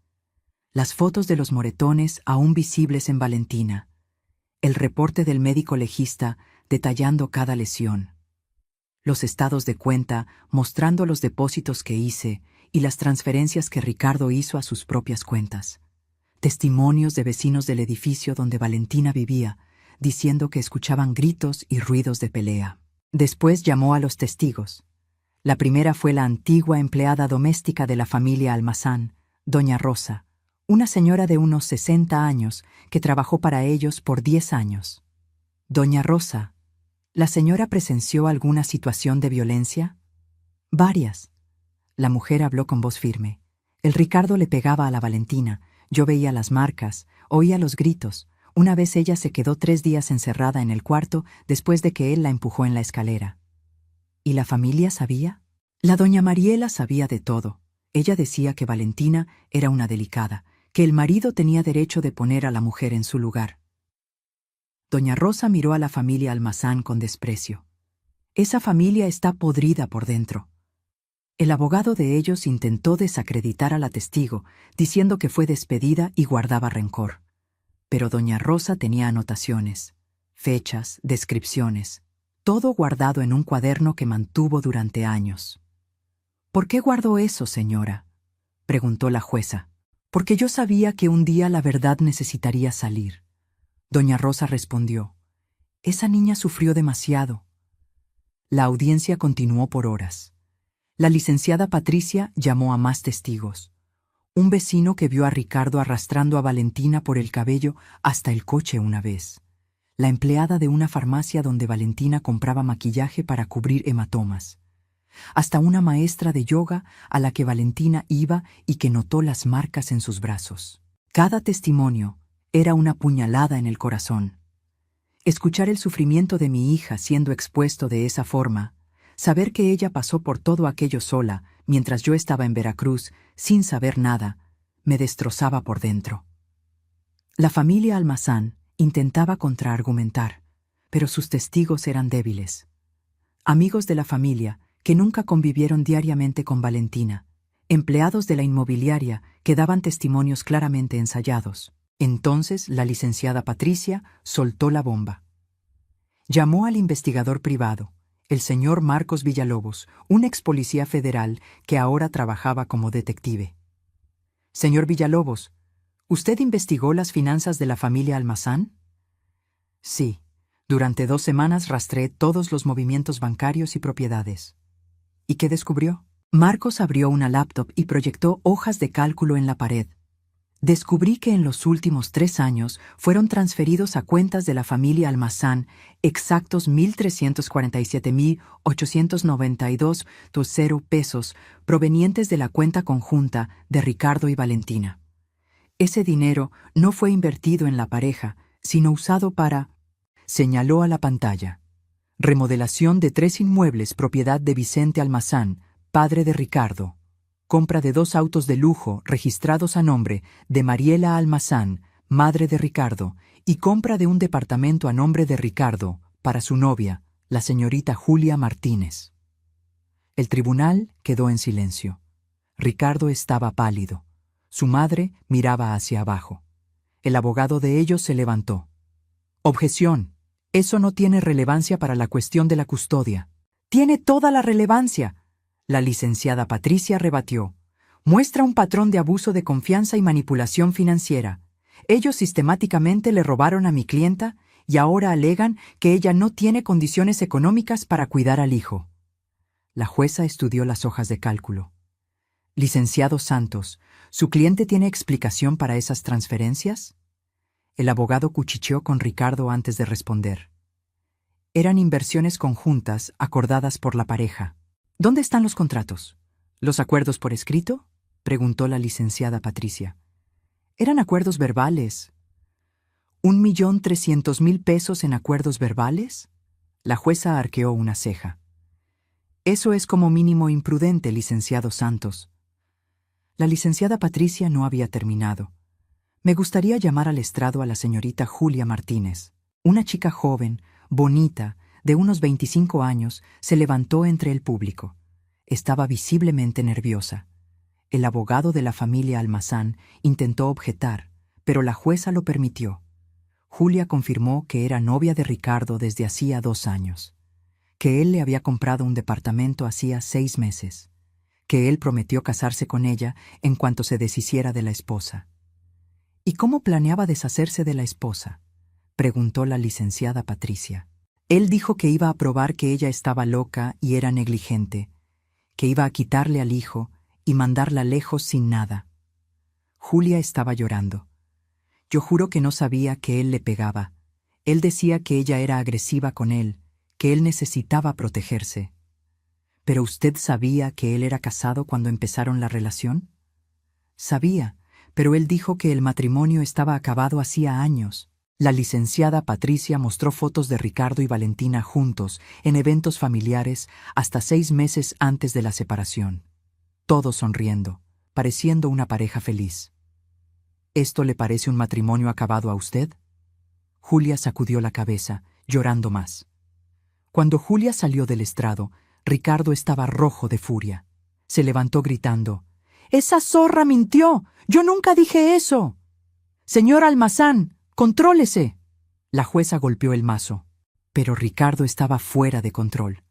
Las fotos de los moretones aún visibles en Valentina. El reporte del médico legista detallando cada lesión. Los estados de cuenta mostrando los depósitos que hice y las transferencias que Ricardo hizo a sus propias cuentas. Testimonios de vecinos del edificio donde Valentina vivía, diciendo que escuchaban gritos y ruidos de pelea. Después llamó a los testigos. La primera fue la antigua empleada doméstica de la familia Almazán, doña Rosa, una señora de unos 60 años que trabajó para ellos por 10 años. «Doña Rosa, ¿la señora presenció alguna situación de violencia?» «Varias». La mujer habló con voz firme. «El Ricardo le pegaba a la Valentina. Yo veía las marcas, oía los gritos. Una vez ella se quedó 3 días encerrada en el cuarto después de que él la empujó en la escalera». ¿Y la familia sabía? La doña Mariela sabía de todo. Ella decía que Valentina era una delicada, que el marido tenía derecho de poner a la mujer en su lugar. Doña Rosa miró a la familia Almazán con desprecio. Esa familia está podrida por dentro. El abogado de ellos intentó desacreditar a la testigo, diciendo que fue despedida y guardaba rencor. Pero doña Rosa tenía anotaciones, fechas, descripciones, todo guardado en un cuaderno que mantuvo durante años. «¿Por qué guardó eso, señora?», preguntó la jueza. «Porque yo sabía que un día la verdad necesitaría salir». Doña Rosa respondió. «Esa niña sufrió demasiado». La audiencia continuó por horas. La licenciada Patricia llamó a más testigos. Un vecino que vio a Ricardo arrastrando a Valentina por el cabello hasta el coche una vez. La empleada de una farmacia donde Valentina compraba maquillaje para cubrir hematomas. Hasta una maestra de yoga a la que Valentina iba y que notó las marcas en sus brazos. Cada testimonio era una puñalada en el corazón. Escuchar el sufrimiento de mi hija siendo expuesto de esa forma, saber que ella pasó por todo aquello sola mientras yo estaba en Veracruz sin saber nada, me destrozaba por dentro. La familia Almazán intentaba contraargumentar, pero sus testigos eran débiles. Amigos de la familia que nunca convivieron diariamente con Valentina, empleados de la inmobiliaria que daban testimonios claramente ensayados. Entonces la licenciada Patricia soltó la bomba. Llamó al investigador privado, el señor Marcos Villalobos, un ex policía federal que ahora trabajaba como detective. Señor Villalobos, ¿usted investigó las finanzas de la familia Almazán? Sí, durante 2 semanas rastreé todos los movimientos bancarios y propiedades. ¿Y qué descubrió? Marcos abrió una laptop y proyectó hojas de cálculo en la pared. Descubrí que en los últimos 3 años fueron transferidos a cuentas de la familia Almazán exactos 1,347,892,0 pesos provenientes de la cuenta conjunta de Ricardo y Valentina. Ese dinero no fue invertido en la pareja, sino usado para... Señaló a la pantalla. Remodelación de 3 inmuebles propiedad de Vicente Almazán, padre de Ricardo. Compra de 2 autos de lujo registrados a nombre de Mariela Almazán, madre de Ricardo, y compra de un departamento a nombre de Ricardo para su novia, la señorita Julia Martínez. El tribunal quedó en silencio. Ricardo estaba pálido. Su madre miraba hacia abajo. El abogado de ellos se levantó. Objeción. Eso no tiene relevancia para la cuestión de la custodia. Tiene toda la relevancia. La licenciada Patricia rebatió. Muestra un patrón de abuso de confianza y manipulación financiera. Ellos sistemáticamente le robaron a mi clienta y ahora alegan que ella no tiene condiciones económicas para cuidar al hijo. La jueza estudió las hojas de cálculo. Licenciado Santos, ¿su cliente tiene explicación para esas transferencias? El abogado cuchicheó con Ricardo antes de responder. Eran inversiones conjuntas acordadas por la pareja. ¿Dónde están los contratos? ¿Los acuerdos por escrito? Preguntó la licenciada Patricia. Eran acuerdos verbales. ¿1,300,000 pesos en acuerdos verbales? La jueza arqueó una ceja. Eso es como mínimo imprudente, licenciado Santos. La licenciada Patricia no había terminado. Me gustaría llamar al estrado a la señorita Julia Martínez. Una chica joven, bonita, de unos 25 años, se levantó entre el público. Estaba visiblemente nerviosa. El abogado de la familia Almazán intentó objetar, pero la jueza lo permitió. Julia confirmó que era novia de Ricardo desde hacía 2 años, que él le había comprado un departamento hacía 6 meses, que él prometió casarse con ella en cuanto se deshiciera de la esposa. ¿Y cómo planeaba deshacerse de la esposa?, preguntó la licenciada Patricia. Él dijo que iba a probar que ella estaba loca y era negligente, que iba a quitarle al hijo y mandarla lejos sin nada. Julia estaba llorando. Yo juro que no sabía que él le pegaba. Él decía que ella era agresiva con él, que él necesitaba protegerse. ¿Pero usted sabía que él era casado cuando empezaron la relación? Sabía, pero él dijo que el matrimonio estaba acabado hacía años. La licenciada Patricia mostró fotos de Ricardo y Valentina juntos en eventos familiares hasta 6 meses antes de la separación. Todos sonriendo, pareciendo una pareja feliz. ¿Esto le parece un matrimonio acabado a usted? Julia sacudió la cabeza, llorando más. Cuando Julia salió del estrado, Ricardo estaba rojo de furia. Se levantó gritando: ¡Esa zorra mintió! ¡Yo nunca dije eso! Señor Almazán, ¡contrólese! La jueza golpeó el mazo, pero Ricardo estaba fuera de control.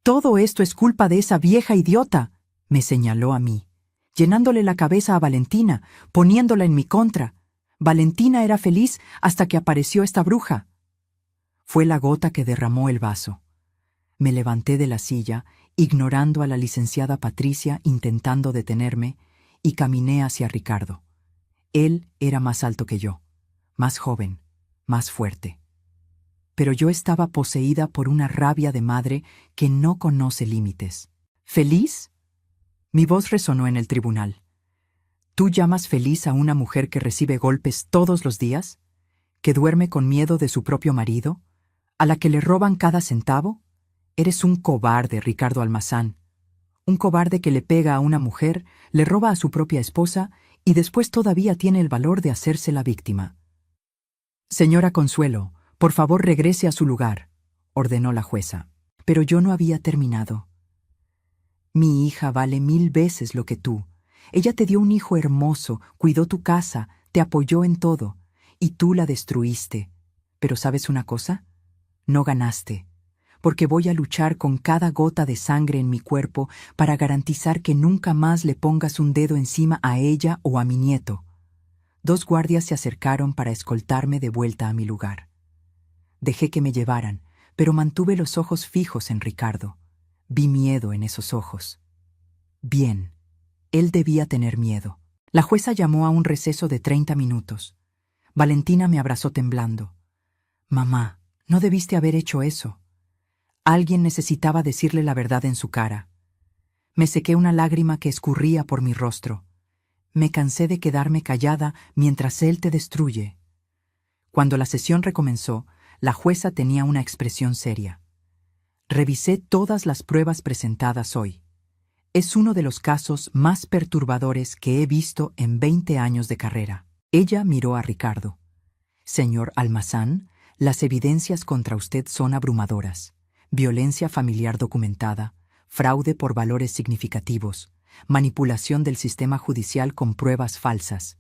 Todo esto es culpa de esa vieja idiota, me señaló a mí, llenándole la cabeza a Valentina, poniéndola en mi contra. Valentina era feliz hasta que apareció esta bruja. Fue la gota que derramó el vaso. Me levanté de la silla, ignorando a la licenciada Patricia intentando detenerme, y caminé hacia Ricardo. Él era más alto que yo, más joven, más fuerte. Pero yo estaba poseída por una rabia de madre que no conoce límites. ¿Feliz? Mi voz resonó en el tribunal. ¿Tú llamas feliz a una mujer que recibe golpes todos los días? ¿Que duerme con miedo de su propio marido? ¿A la que le roban cada centavo? Eres un cobarde, Ricardo Almazán. Un cobarde que le pega a una mujer, le roba a su propia esposa y después todavía tiene el valor de hacerse la víctima. Señora Consuelo, por favor regrese a su lugar, ordenó la jueza. Pero yo no había terminado. Mi hija vale 1000 veces lo que tú. Ella te dio un hijo hermoso, cuidó tu casa, te apoyó en todo, y tú la destruiste. Pero ¿sabes una cosa? No ganaste, porque voy a luchar con cada gota de sangre en mi cuerpo para garantizar que nunca más le pongas un dedo encima a ella o a mi nieto. 2 guardias se acercaron para escoltarme de vuelta a mi lugar. Dejé que me llevaran, pero mantuve los ojos fijos en Ricardo. Vi miedo en esos ojos. Bien, él debía tener miedo. La jueza llamó a un receso de 30 minutos. Valentina me abrazó temblando. Mamá, no debiste haber hecho eso. Alguien necesitaba decirle la verdad en su cara. Me sequé una lágrima que escurría por mi rostro. Me cansé de quedarme callada mientras él te destruye. Cuando la sesión recomenzó, la jueza tenía una expresión seria. Revisé todas las pruebas presentadas hoy. Es uno de los casos más perturbadores que he visto en 20 años de carrera. Ella miró a Ricardo. Señor Almazán, las evidencias contra usted son abrumadoras. Violencia familiar documentada, fraude por valores significativos, manipulación del sistema judicial con pruebas falsas.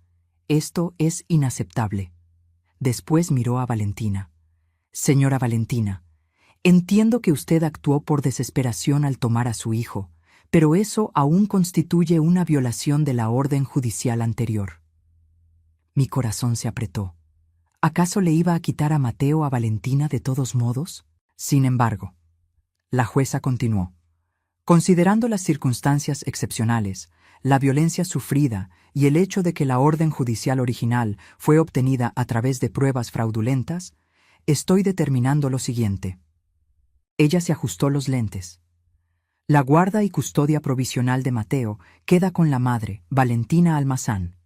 Esto es inaceptable. Después miró a Valentina. Señora Valentina, entiendo que usted actuó por desesperación al tomar a su hijo, pero eso aún constituye una violación de la orden judicial anterior. Mi corazón se apretó. ¿Acaso le iba a quitar a Mateo a Valentina de todos modos? Sin embargo, la jueza continuó. Considerando las circunstancias excepcionales, la violencia sufrida y el hecho de que la orden judicial original fue obtenida a través de pruebas fraudulentas, estoy determinando lo siguiente. Ella se ajustó los lentes. La guarda y custodia provisional de Mateo queda con la madre, Valentina Almazán.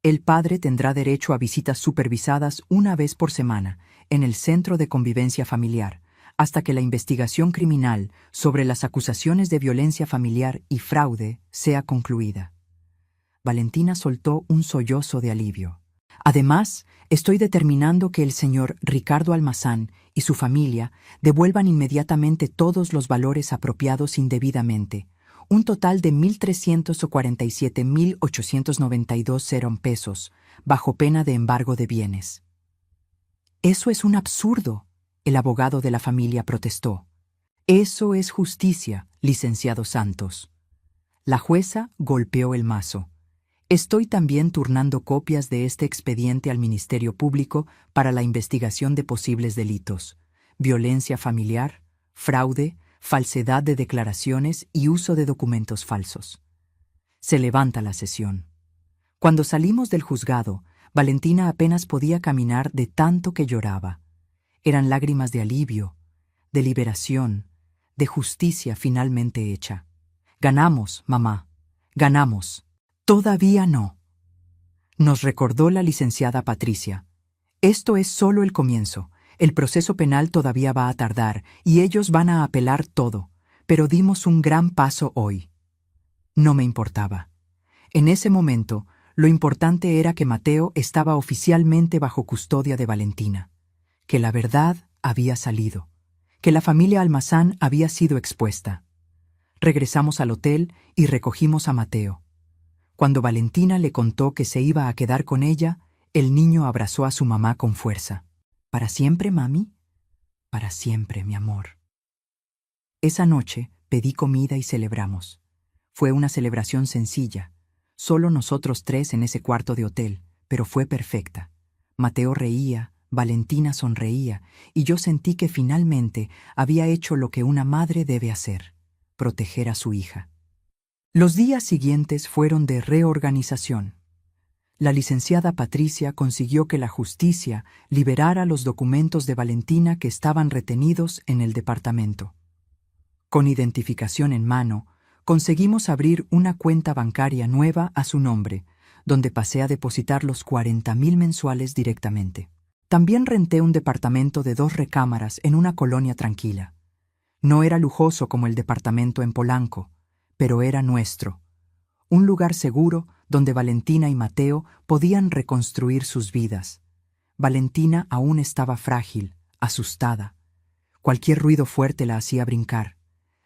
El padre tendrá derecho a visitas supervisadas una vez por semana en el Centro de Convivencia Familiar, hasta que la investigación criminal sobre las acusaciones de violencia familiar y fraude sea concluida. Valentina soltó un sollozo de alivio. Además, estoy determinando que el señor Ricardo Almazán y su familia devuelvan inmediatamente todos los valores apropiados indebidamente, un total de 1.347.892 pesos, bajo pena de embargo de bienes. Eso es un absurdo, el abogado de la familia protestó. Eso es justicia, licenciado Santos. La jueza golpeó el mazo. Estoy también turnando copias de este expediente al Ministerio Público para la investigación de posibles delitos: violencia familiar, fraude, falsedad de declaraciones y uso de documentos falsos. Se levanta la sesión. Cuando salimos del juzgado, Valentina apenas podía caminar de tanto que lloraba. Eran lágrimas de alivio, de liberación, de justicia finalmente hecha. Ganamos, mamá, ganamos. Todavía no. Nos recordó la licenciada Patricia. Esto es solo el comienzo. El proceso penal todavía va a tardar y ellos van a apelar todo, pero dimos un gran paso hoy. No me importaba. En ese momento, lo importante era que Mateo estaba oficialmente bajo custodia de Valentina, que la verdad había salido, que la familia Almazán había sido expuesta. Regresamos al hotel y recogimos a Mateo. Cuando Valentina le contó que se iba a quedar con ella, el niño abrazó a su mamá con fuerza. ¿Para siempre, mami? Para siempre, mi amor. Esa noche pedí comida y celebramos. Fue una celebración sencilla, solo nosotros 3 en ese cuarto de hotel, pero fue perfecta. Mateo reía, Valentina sonreía, y yo sentí que finalmente había hecho lo que una madre debe hacer: proteger a su hija. Los días siguientes fueron de reorganización. La licenciada Patricia consiguió que la justicia liberara los documentos de Valentina que estaban retenidos en el departamento. Con identificación en mano, conseguimos abrir una cuenta bancaria nueva a su nombre, donde pasé a depositar los 40.000 mensuales directamente. También renté un departamento de 2 recámaras en una colonia tranquila. No era lujoso como el departamento en Polanco, pero era nuestro. Un lugar seguro donde Valentina y Mateo podían reconstruir sus vidas. Valentina aún estaba frágil, asustada. Cualquier ruido fuerte la hacía brincar.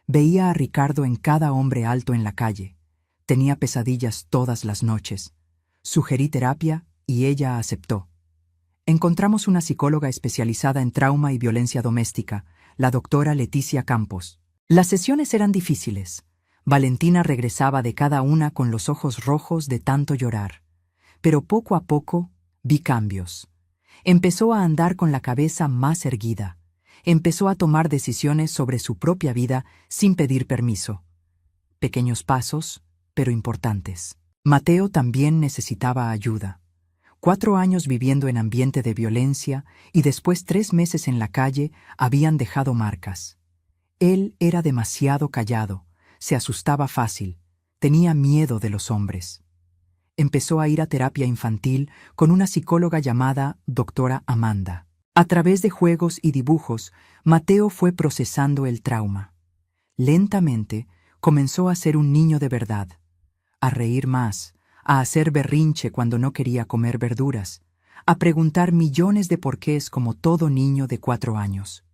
Veía a Ricardo en cada hombre alto en la calle. Tenía pesadillas todas las noches. Sugerí terapia y ella aceptó. Encontramos una psicóloga especializada en trauma y violencia doméstica, la doctora Leticia Campos. Las sesiones eran difíciles. Valentina regresaba de cada una con los ojos rojos de tanto llorar. Pero poco a poco vi cambios. Empezó a andar con la cabeza más erguida. Empezó a tomar decisiones sobre su propia vida sin pedir permiso. Pequeños pasos, pero importantes. Mateo también necesitaba ayuda. 4 años viviendo en ambiente de violencia y después 3 meses en la calle habían dejado marcas. Él era demasiado callado, se asustaba fácil, tenía miedo de los hombres. Empezó a ir a terapia infantil con una psicóloga llamada doctora Amanda. A través de juegos y dibujos, Mateo fue procesando el trauma. Lentamente, comenzó a ser un niño de verdad, a reír más, a hacer berrinche cuando no quería comer verduras, a preguntar millones de porqués como todo niño de 4 años.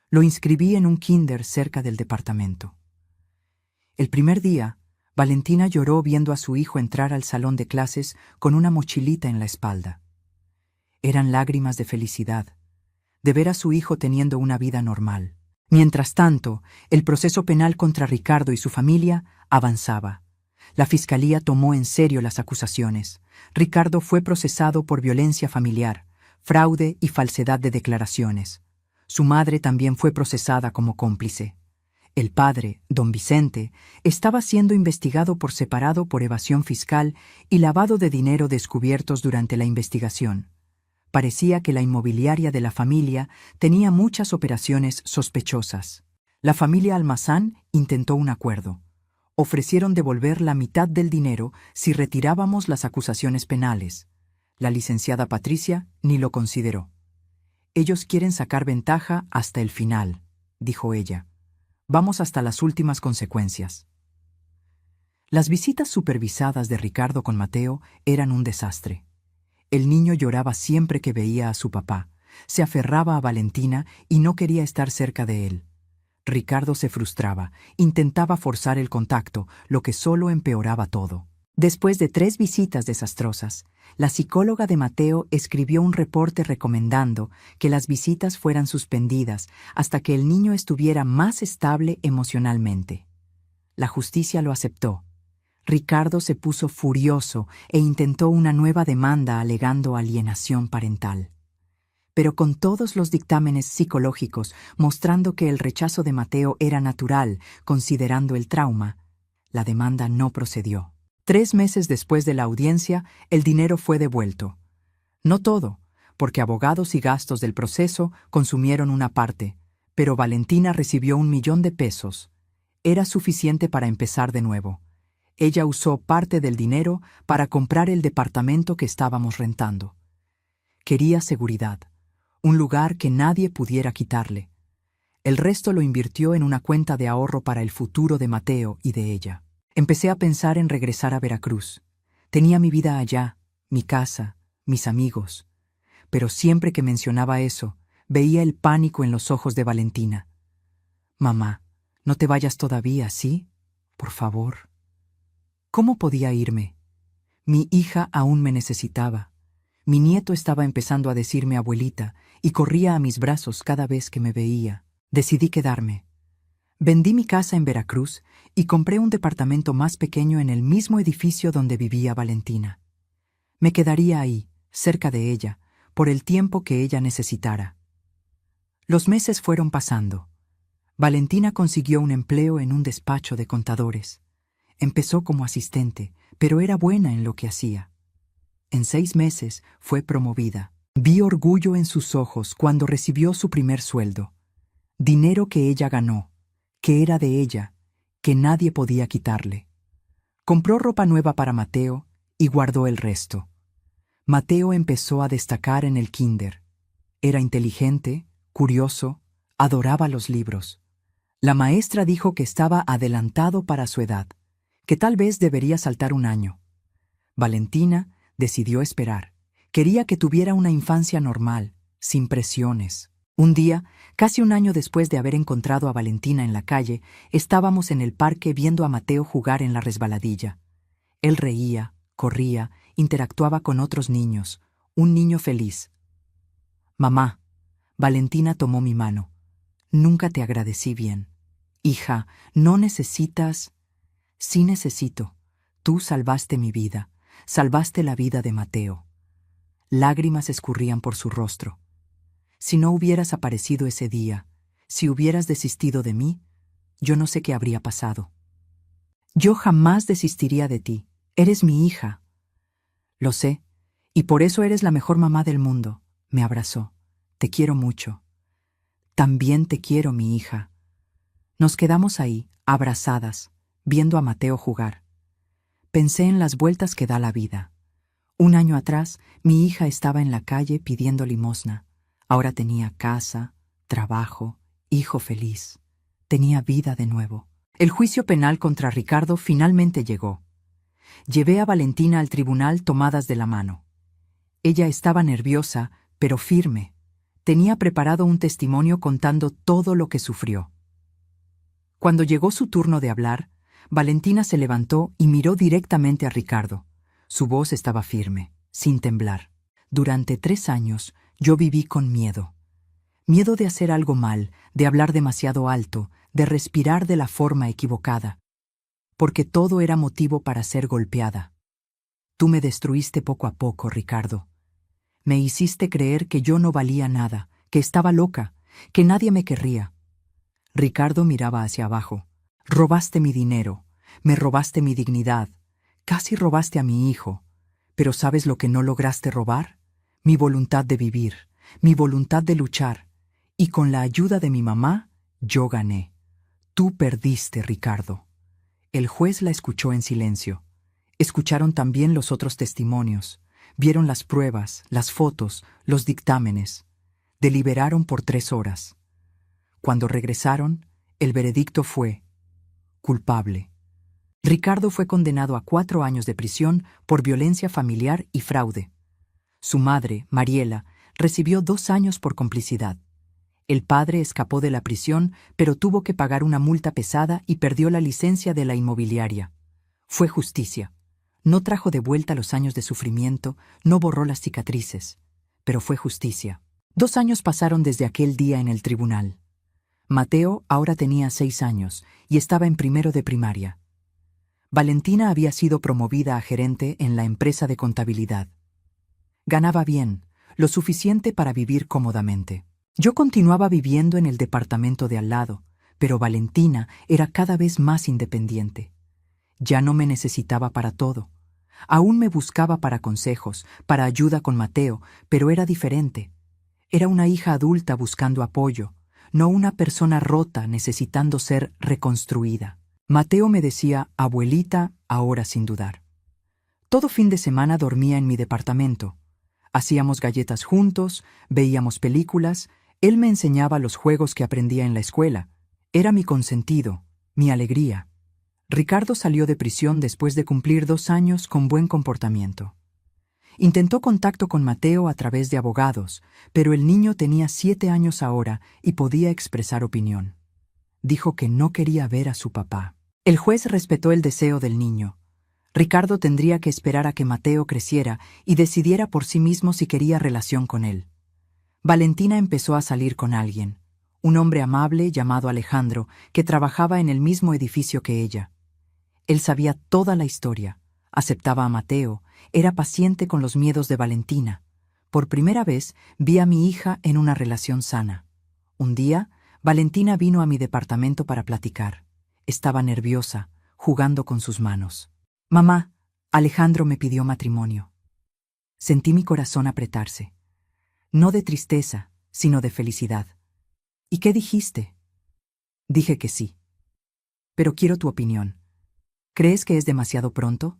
Lo inscribí en un kinder cerca del departamento. El primer día, Valentina lloró viendo a su hijo entrar al salón de clases con una mochilita en la espalda. Eran lágrimas de felicidad, de ver a su hijo teniendo una vida normal. Mientras tanto, el proceso penal contra Ricardo y su familia avanzaba. La fiscalía tomó en serio las acusaciones. Ricardo fue procesado por violencia familiar, fraude y falsedad de declaraciones. Su madre también fue procesada como cómplice. El padre, don Vicente, estaba siendo investigado por separado por evasión fiscal y lavado de dinero descubiertos durante la investigación. Parecía que la inmobiliaria de la familia tenía muchas operaciones sospechosas. La familia Almazán intentó un acuerdo. Ofrecieron devolver la mitad del dinero si retirábamos las acusaciones penales. La licenciada Patricia ni lo consideró. «Ellos quieren sacar ventaja hasta el final», dijo ella. «Vamos hasta las últimas consecuencias». Las visitas supervisadas de Ricardo con Mateo eran un desastre. El niño lloraba siempre que veía a su papá, se aferraba a Valentina y no quería estar cerca de él. Ricardo se frustraba, intentaba forzar el contacto, lo que solo empeoraba todo. Después de 3 visitas desastrosas, la psicóloga de Mateo escribió un reporte recomendando que las visitas fueran suspendidas hasta que el niño estuviera más estable emocionalmente. La justicia lo aceptó. Ricardo se puso furioso e intentó una nueva demanda alegando alienación parental. Pero con todos los dictámenes psicológicos mostrando que el rechazo de Mateo era natural, considerando el trauma, la demanda no procedió. 3 meses después de la audiencia, el dinero fue devuelto. No todo, porque abogados y gastos del proceso consumieron una parte, pero Valentina recibió 1.000.000 de pesos. Era suficiente para empezar de nuevo. Ella usó parte del dinero para comprar el departamento que estábamos rentando. Quería seguridad. Un lugar que nadie pudiera quitarle. El resto lo invirtió en una cuenta de ahorro para el futuro de Mateo y de ella. Empecé a pensar en regresar a Veracruz. Tenía mi vida allá, mi casa, mis amigos. Pero siempre que mencionaba eso, veía el pánico en los ojos de Valentina. «Mamá, no te vayas todavía, ¿sí? Por favor». ¿Cómo podía irme? Mi hija aún me necesitaba. Mi nieto estaba empezando a decirme abuelita y corría a mis brazos cada vez que me veía. Decidí quedarme. Vendí mi casa en Veracruz y compré un departamento más pequeño en el mismo edificio donde vivía Valentina. Me quedaría ahí, cerca de ella, por el tiempo que ella necesitara. Los meses fueron pasando. Valentina consiguió un empleo en un despacho de contadores. Empezó como asistente, pero era buena en lo que hacía. En 6 meses fue promovida. Vi orgullo en sus ojos cuando recibió su primer sueldo. Dinero que ella ganó, que era de ella, que nadie podía quitarle. Compró ropa nueva para Mateo y guardó el resto. Mateo empezó a destacar en el kinder. Era inteligente, curioso, adoraba los libros. La maestra dijo que estaba adelantado para su edad, que tal vez debería saltar un año. Valentina decidió esperar. Quería que tuviera una infancia normal, sin presiones. Un día, casi un año después de haber encontrado a Valentina en la calle, estábamos en el parque viendo a Mateo jugar en la resbaladilla. Él reía, corría, interactuaba con otros niños, un niño feliz. «Mamá», Valentina tomó mi mano. «Nunca te agradecí bien. Hija, no necesitas...» «Sí necesito. Tú salvaste mi vida, salvaste la vida de Mateo». Lágrimas escurrían por su rostro. «Si no hubieras aparecido ese día, si hubieras desistido de mí, yo no sé qué habría pasado». «Yo jamás desistiría de ti. Eres mi hija». «Lo sé, y por eso eres la mejor mamá del mundo», me abrazó. «Te quiero mucho». «También te quiero, mi hija». Nos quedamos ahí, abrazadas, viendo a Mateo jugar. Pensé en las vueltas que da la vida. Un año atrás, mi hija estaba en la calle pidiendo limosna. Ahora tenía casa, trabajo, hijo feliz. Tenía vida de nuevo. El juicio penal contra Ricardo finalmente llegó. Llevé a Valentina al tribunal tomadas de la mano. Ella estaba nerviosa, pero firme. Tenía preparado un testimonio contando todo lo que sufrió. Cuando llegó su turno de hablar, Valentina se levantó y miró directamente a Ricardo. Su voz estaba firme, sin temblar. «Durante 3 años yo viví con miedo. Miedo de hacer algo mal, de hablar demasiado alto, de respirar de la forma equivocada. Porque todo era motivo para ser golpeada. Tú me destruiste poco a poco, Ricardo. Me hiciste creer que yo no valía nada, que estaba loca, que nadie me querría». Ricardo miraba hacia abajo. «Robaste mi dinero, me robaste mi dignidad, casi robaste a mi hijo. Pero ¿sabes lo que no lograste robar? Mi voluntad de vivir, mi voluntad de luchar. Y con la ayuda de mi mamá, yo gané. Tú perdiste, Ricardo». El juez la escuchó en silencio. Escucharon también los otros testimonios. Vieron las pruebas, las fotos, los dictámenes. Deliberaron por 3 horas. Cuando regresaron, el veredicto fue culpable. Ricardo fue condenado a 4 años de prisión por violencia familiar y fraude. Su madre, Mariela, recibió 2 años por complicidad. El padre escapó de la prisión, pero tuvo que pagar una multa pesada y perdió la licencia de la inmobiliaria. Fue justicia. No trajo de vuelta los años de sufrimiento, no borró las cicatrices, pero fue justicia. 2 años pasaron desde aquel día en el tribunal. Mateo ahora tenía 6 años y estaba en primero de primaria. Valentina había sido promovida a gerente en la empresa de contabilidad. Ganaba bien, lo suficiente para vivir cómodamente. Yo continuaba viviendo en el departamento de al lado, pero Valentina era cada vez más independiente. Ya no me necesitaba para todo. Aún me buscaba para consejos, para ayuda con Mateo, pero era diferente. Era una hija adulta buscando apoyo, no una persona rota necesitando ser reconstruida. Mateo me decía abuelita ahora sin dudar. Todo fin de semana dormía en mi departamento. Hacíamos galletas juntos, veíamos películas, él me enseñaba los juegos que aprendía en la escuela. Era mi consentido, mi alegría. Ricardo salió de prisión después de cumplir 2 años con buen comportamiento. Intentó contacto con Mateo a través de abogados, pero el niño tenía 7 años ahora y podía expresar opinión. Dijo que no quería ver a su papá. El juez respetó el deseo del niño. Ricardo tendría que esperar a que Mateo creciera y decidiera por sí mismo si quería relación con él. Valentina empezó a salir con alguien, un hombre amable llamado Alejandro, que trabajaba en el mismo edificio que ella. Él sabía toda la historia, aceptaba a Mateo, era paciente con los miedos de Valentina. Por primera vez vi a mi hija en una relación sana. Un día, Valentina vino a mi departamento para platicar. Estaba nerviosa, jugando con sus manos. «Mamá, Alejandro me pidió matrimonio». Sentí mi corazón apretarse. No de tristeza, sino de felicidad. «¿Y qué dijiste?» Dije que sí. «Pero quiero tu opinión. ¿Crees que es demasiado pronto?»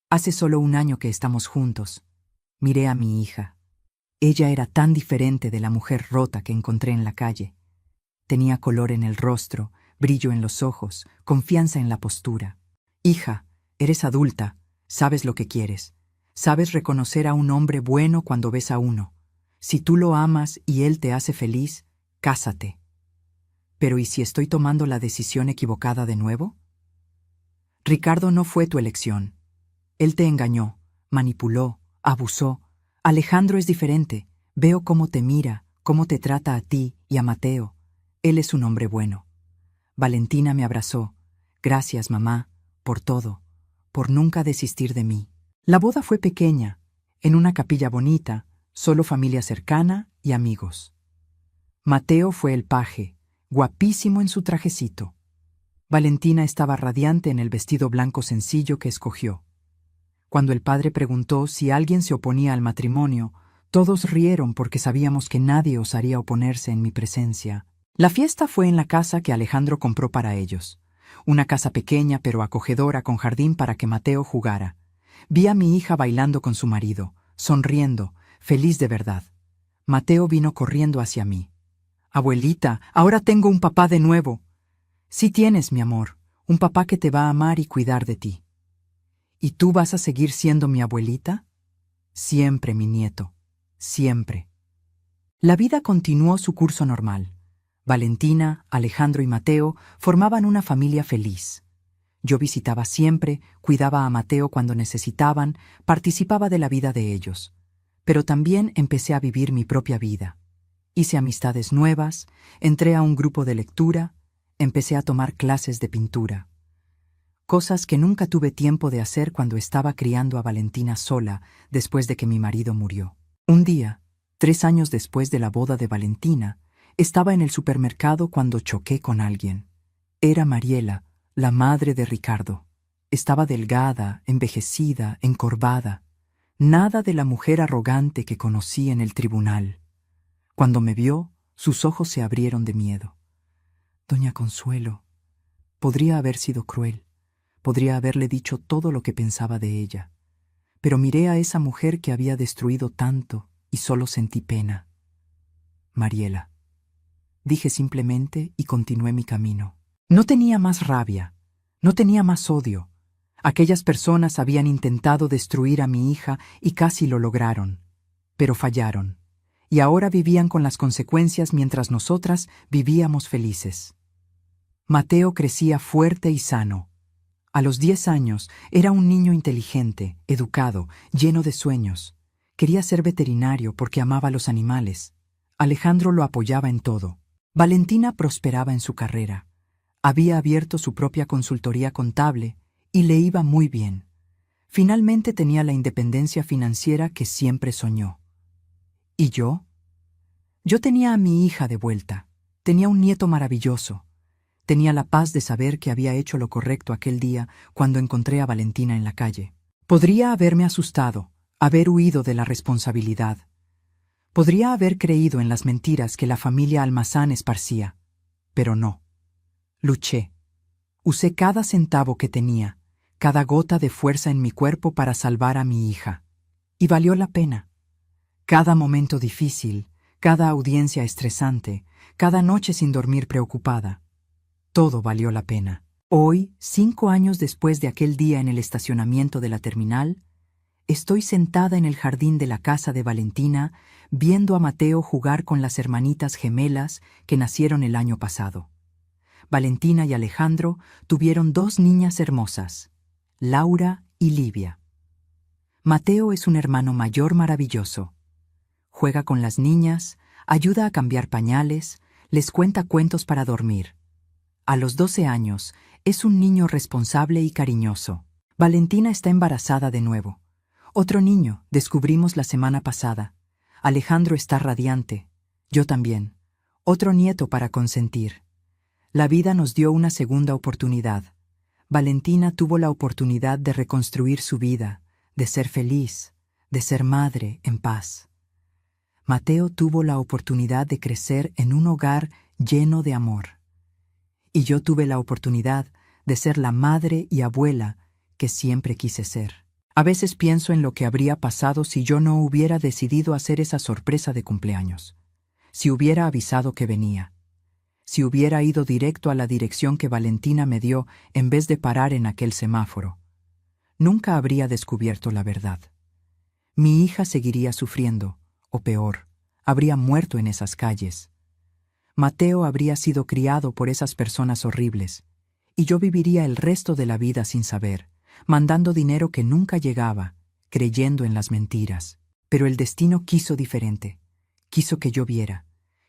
Hace solo un año que estamos juntos. Miré a mi hija. Ella era tan diferente de la mujer rota que encontré en la calle. Tenía color en el rostro, brillo en los ojos, confianza en la postura. «Hija, eres adulta, sabes lo que quieres. Sabes reconocer a un hombre bueno cuando ves a uno. Si tú lo amas y él te hace feliz, cásate. Pero ¿y si estoy tomando la decisión equivocada de nuevo? Ricardo no fue tu elección. Él te engañó, manipuló, abusó. Alejandro es diferente. Veo cómo te mira, cómo te trata a ti y a Mateo. Él es un hombre bueno». Valentina me abrazó. «Gracias, mamá, por todo, por nunca desistir de mí». La boda fue pequeña, en una capilla bonita, solo familia cercana y amigos. Mateo fue el paje, guapísimo en su trajecito. Valentina estaba radiante en el vestido blanco sencillo que escogió. Cuando el padre preguntó si alguien se oponía al matrimonio, todos rieron porque sabíamos que nadie osaría oponerse en mi presencia. La fiesta fue en la casa que Alejandro compró para ellos. Una casa pequeña pero acogedora con jardín para que Mateo jugara. Vi a mi hija bailando con su marido, sonriendo, feliz de verdad. Mateo vino corriendo hacia mí. «Abuelita, ahora tengo un papá de nuevo». «Sí tienes, mi amor, un papá que te va a amar y cuidar de ti». «¿Y tú vas a seguir siendo mi abuelita?» «Siempre, mi nieto, siempre». La vida continuó su curso normal. Valentina, Alejandro y Mateo formaban una familia feliz. Yo visitaba siempre, cuidaba a Mateo cuando necesitaban, participaba de la vida de ellos. Pero también empecé a vivir mi propia vida. Hice amistades nuevas, entré a un grupo de lectura, empecé a tomar clases de pintura. Cosas que nunca tuve tiempo de hacer cuando estaba criando a Valentina sola después de que mi marido murió. Un día, 3 años después de la boda de Valentina, estaba en el supermercado cuando choqué con alguien. Era Mariela, la madre de Ricardo. Estaba delgada, envejecida, encorvada. Nada de la mujer arrogante que conocí en el tribunal. Cuando me vio, sus ojos se abrieron de miedo. «Doña Consuelo, podría haber sido cruel. Podría haberle dicho todo lo que pensaba de ella. Pero miré a esa mujer que había destruido tanto y solo sentí pena». «Mariela», dije simplemente y continué mi camino. No tenía más rabia, no tenía más odio. Aquellas personas habían intentado destruir a mi hija y casi lo lograron, pero fallaron, y ahora vivían con las consecuencias mientras nosotras vivíamos felices. Mateo crecía fuerte y sano. A los 10 años era un niño inteligente, educado, lleno de sueños. Quería ser veterinario porque amaba a los animales. Alejandro lo apoyaba en todo. Valentina prosperaba en su carrera. Había abierto su propia consultoría contable y le iba muy bien. Finalmente tenía la independencia financiera que siempre soñó. ¿Y yo? Yo tenía a mi hija de vuelta. Tenía un nieto maravilloso. Tenía la paz de saber que había hecho lo correcto aquel día cuando encontré a Valentina en la calle. Podría haberme asustado, haber huido de la responsabilidad. Podría haber creído en las mentiras que la familia Almazán esparcía, pero no. Luché. Usé cada centavo que tenía, cada gota de fuerza en mi cuerpo para salvar a mi hija. Y valió la pena. Cada momento difícil, cada audiencia estresante, cada noche sin dormir preocupada. Todo valió la pena. Hoy, 5 años después de aquel día en el estacionamiento de la terminal, estoy sentada en el jardín de la casa de Valentina, viendo a Mateo jugar con las hermanitas gemelas que nacieron el año pasado. Valentina y Alejandro tuvieron 2 niñas hermosas, Laura y Livia. Mateo es un hermano mayor maravilloso. Juega con las niñas, ayuda a cambiar pañales, les cuenta cuentos para dormir. A los 12 años, es un niño responsable y cariñoso. Valentina está embarazada de nuevo. Otro niño, descubrimos la semana pasada. Alejandro está radiante. Yo también. Otro nieto para consentir. La vida nos dio una segunda oportunidad. Valentina tuvo la oportunidad de reconstruir su vida, de ser feliz, de ser madre en paz. Mateo tuvo la oportunidad de crecer en un hogar lleno de amor. Y yo tuve la oportunidad de ser la madre y abuela que siempre quise ser. A veces pienso en lo que habría pasado si yo no hubiera decidido hacer esa sorpresa de cumpleaños, si hubiera avisado que venía, si hubiera ido directo a la dirección que Valentina me dio en vez de parar en aquel semáforo. Nunca habría descubierto la verdad. Mi hija seguiría sufriendo, o peor, habría muerto en esas calles. Mateo habría sido criado por esas personas horribles, y yo viviría el resto de la vida sin saber, mandando dinero que nunca llegaba, creyendo en las mentiras. Pero el destino quiso diferente. Quiso que yo viera,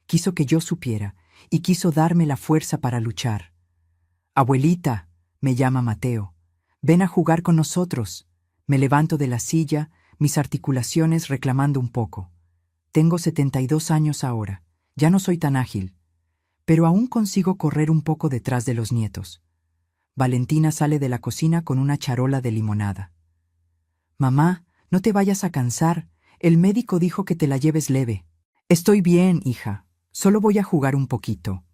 quiso que yo supiera, y quiso darme la fuerza para luchar. «Abuelita», me llama Mateo, «ven a jugar con nosotros». Me levanto de la silla, mis articulaciones reclamando un poco. Tengo 72 años ahora, ya no soy tan ágil, pero aún consigo correr un poco detrás de los nietos. Valentina sale de la cocina con una charola de limonada. «Mamá, no te vayas a cansar, el médico dijo que te la lleves leve». «Estoy bien, hija, solo voy a jugar un poquito».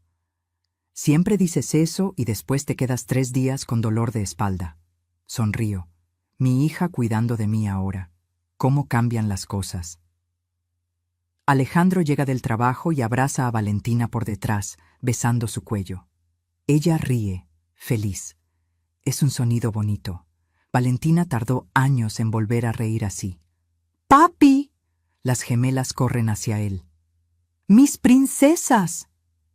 «Siempre dices eso y después te quedas 3 días con dolor de espalda». Sonrío. Mi hija cuidando de mí ahora. ¿Cómo cambian las cosas? Alejandro llega del trabajo y abraza a Valentina por detrás, besando su cuello. Ella ríe, feliz. Es un sonido bonito. Valentina tardó años en volver a reír así. «¡Papi!». Las gemelas corren hacia él. «¡Mis princesas!».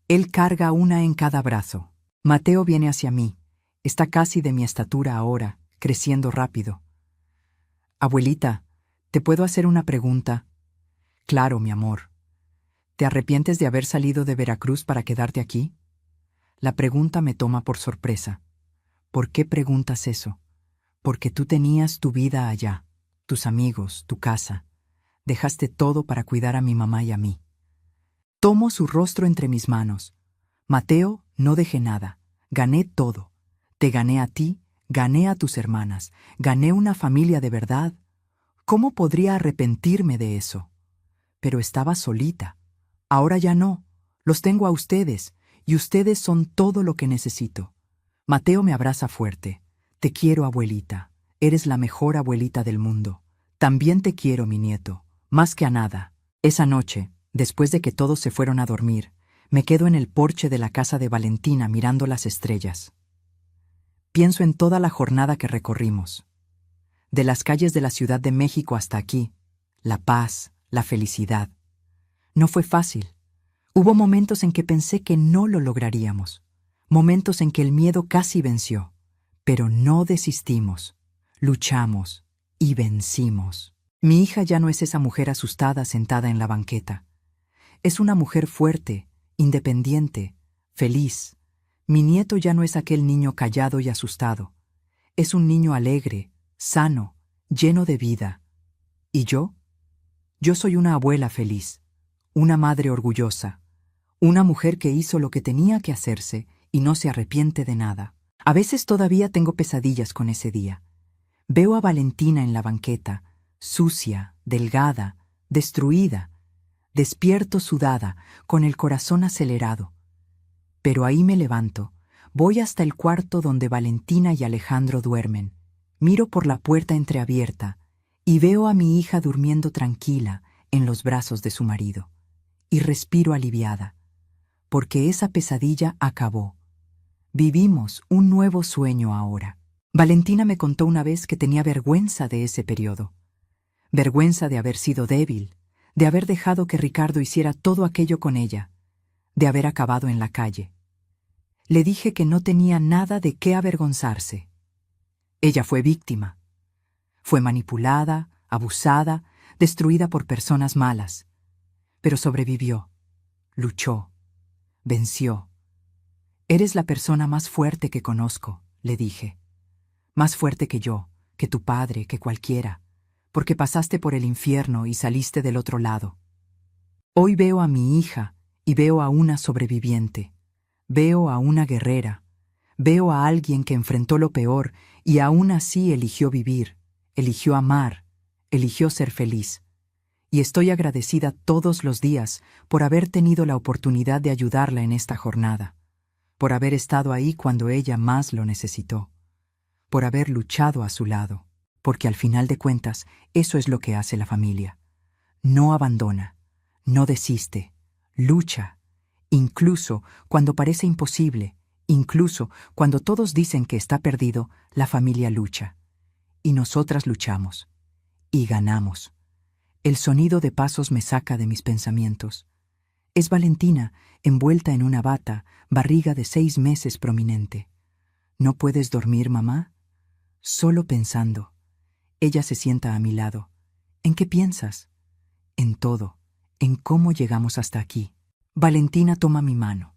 Él carga una en cada brazo. Mateo viene hacia mí. Está casi de mi estatura ahora, creciendo rápido. «Abuelita, ¿te puedo hacer una pregunta?» «Claro, mi amor. ¿Te arrepientes de haber salido de Veracruz para quedarte aquí?» La pregunta me toma por sorpresa. ¿Por qué preguntas eso? Porque tú tenías tu vida allá, tus amigos, tu casa. Dejaste todo para cuidar a mi mamá y a mí. Tomo su rostro entre mis manos. Mateo, no dejé nada. Gané todo. Te gané a ti, gané a tus hermanas, gané una familia de verdad. ¿Cómo podría arrepentirme de eso? Pero estaba solita. Ahora ya no. Los tengo a ustedes, y ustedes son todo lo que necesito. Mateo me abraza fuerte. Te quiero, abuelita. Eres la mejor abuelita del mundo. También te quiero, mi nieto. Más que a nada. Esa noche, después de que todos se fueron a dormir, me quedo en el porche de la casa de Valentina mirando las estrellas. Pienso en toda la jornada que recorrimos. De las calles de la Ciudad de México hasta aquí, la paz, la felicidad. No fue fácil. Hubo momentos en que pensé que no lo lograríamos. Momentos en que el miedo casi venció. Pero no desistimos. Luchamos y vencimos. Mi hija ya no es esa mujer asustada sentada en la banqueta. Es una mujer fuerte, independiente, feliz. Mi nieto ya no es aquel niño callado y asustado. Es un niño alegre, sano, lleno de vida. ¿Y yo? Yo soy una abuela feliz, una madre orgullosa, una mujer que hizo lo que tenía que hacerse y no se arrepiente de nada. A veces todavía tengo pesadillas con ese día. Veo a Valentina en la banqueta, sucia, delgada, destruida. Despierto sudada, con el corazón acelerado. Pero ahí me levanto, voy hasta el cuarto donde Valentina y Alejandro duermen. Miro por la puerta entreabierta y veo a mi hija durmiendo tranquila en los brazos de su marido. Y respiro aliviada, porque esa pesadilla acabó. Vivimos un nuevo sueño ahora. Valentina me contó una vez que tenía vergüenza de ese periodo. Vergüenza de haber sido débil, de haber dejado que Ricardo hiciera todo aquello con ella, de haber acabado en la calle. Le dije que no tenía nada de qué avergonzarse. Ella fue víctima. Fue manipulada, abusada, destruida por personas malas. Pero sobrevivió, luchó, venció. «Eres la persona más fuerte que conozco», le dije. «Más fuerte que yo, que tu padre, que cualquiera, porque pasaste por el infierno y saliste del otro lado». Hoy veo a mi hija y veo a una sobreviviente. Veo a una guerrera. Veo a alguien que enfrentó lo peor y aún así eligió vivir, eligió amar, eligió ser feliz. Y estoy agradecida todos los días por haber tenido la oportunidad de ayudarla en esta jornada, por haber estado ahí cuando ella más lo necesitó, por haber luchado a su lado, porque al final de cuentas eso es lo que hace la familia. No abandona, no desiste, lucha, incluso cuando parece imposible, incluso cuando todos dicen que está perdido, la familia lucha. Y nosotras luchamos. Y ganamos. El sonido de pasos me saca de mis pensamientos. Es Valentina, envuelta en una bata, barriga de 6 meses prominente. ¿No puedes dormir, mamá? Solo pensando. Ella se sienta a mi lado. ¿En qué piensas? En todo, en cómo llegamos hasta aquí. Valentina toma mi mano.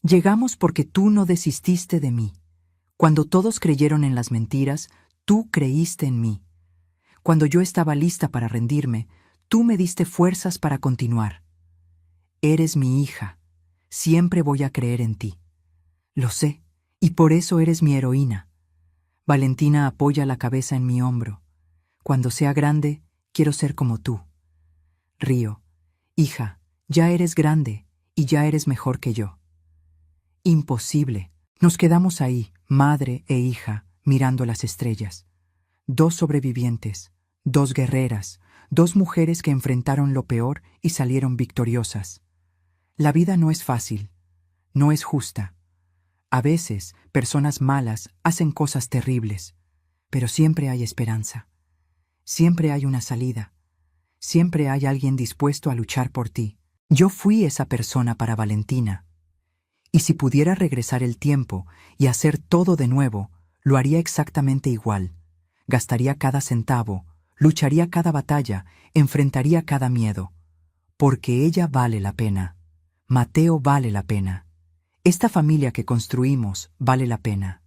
Llegamos porque tú no desististe de mí. Cuando todos creyeron en las mentiras, tú creíste en mí. Cuando yo estaba lista para rendirme, tú me diste fuerzas para continuar. Eres mi hija. Siempre voy a creer en ti. Lo sé, y por eso eres mi heroína. Valentina apoya la cabeza en mi hombro. Cuando sea grande, quiero ser como tú. Río. Hija, ya eres grande y ya eres mejor que yo. Imposible. Nos quedamos ahí, madre e hija, mirando las estrellas. 2 sobrevivientes, 2 guerreras, 2 mujeres que enfrentaron lo peor y salieron victoriosas. La vida no es fácil, no es justa. A veces, personas malas hacen cosas terribles, pero siempre hay esperanza. Siempre hay una salida. Siempre hay alguien dispuesto a luchar por ti. Yo fui esa persona para Valentina. Y si pudiera regresar el tiempo y hacer todo de nuevo, lo haría exactamente igual. Gastaría cada centavo, lucharía cada batalla, enfrentaría cada miedo. Porque ella vale la pena. Mateo vale la pena. Esta familia que construimos vale la pena.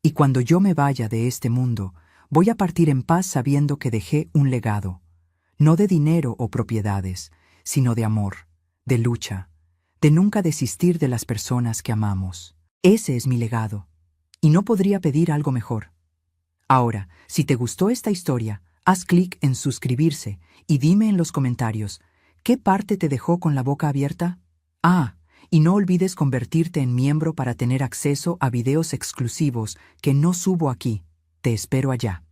Y cuando yo me vaya de este mundo, voy a partir en paz sabiendo que dejé un legado. No de dinero o propiedades, sino de amor, de lucha, de nunca desistir de las personas que amamos. Ese es mi legado. Y no podría pedir algo mejor. Ahora, si te gustó esta historia, haz clic en suscribirse y dime en los comentarios, ¿qué parte te dejó con la boca abierta? Y no olvides convertirte en miembro para tener acceso a videos exclusivos que no subo aquí. Te espero allá.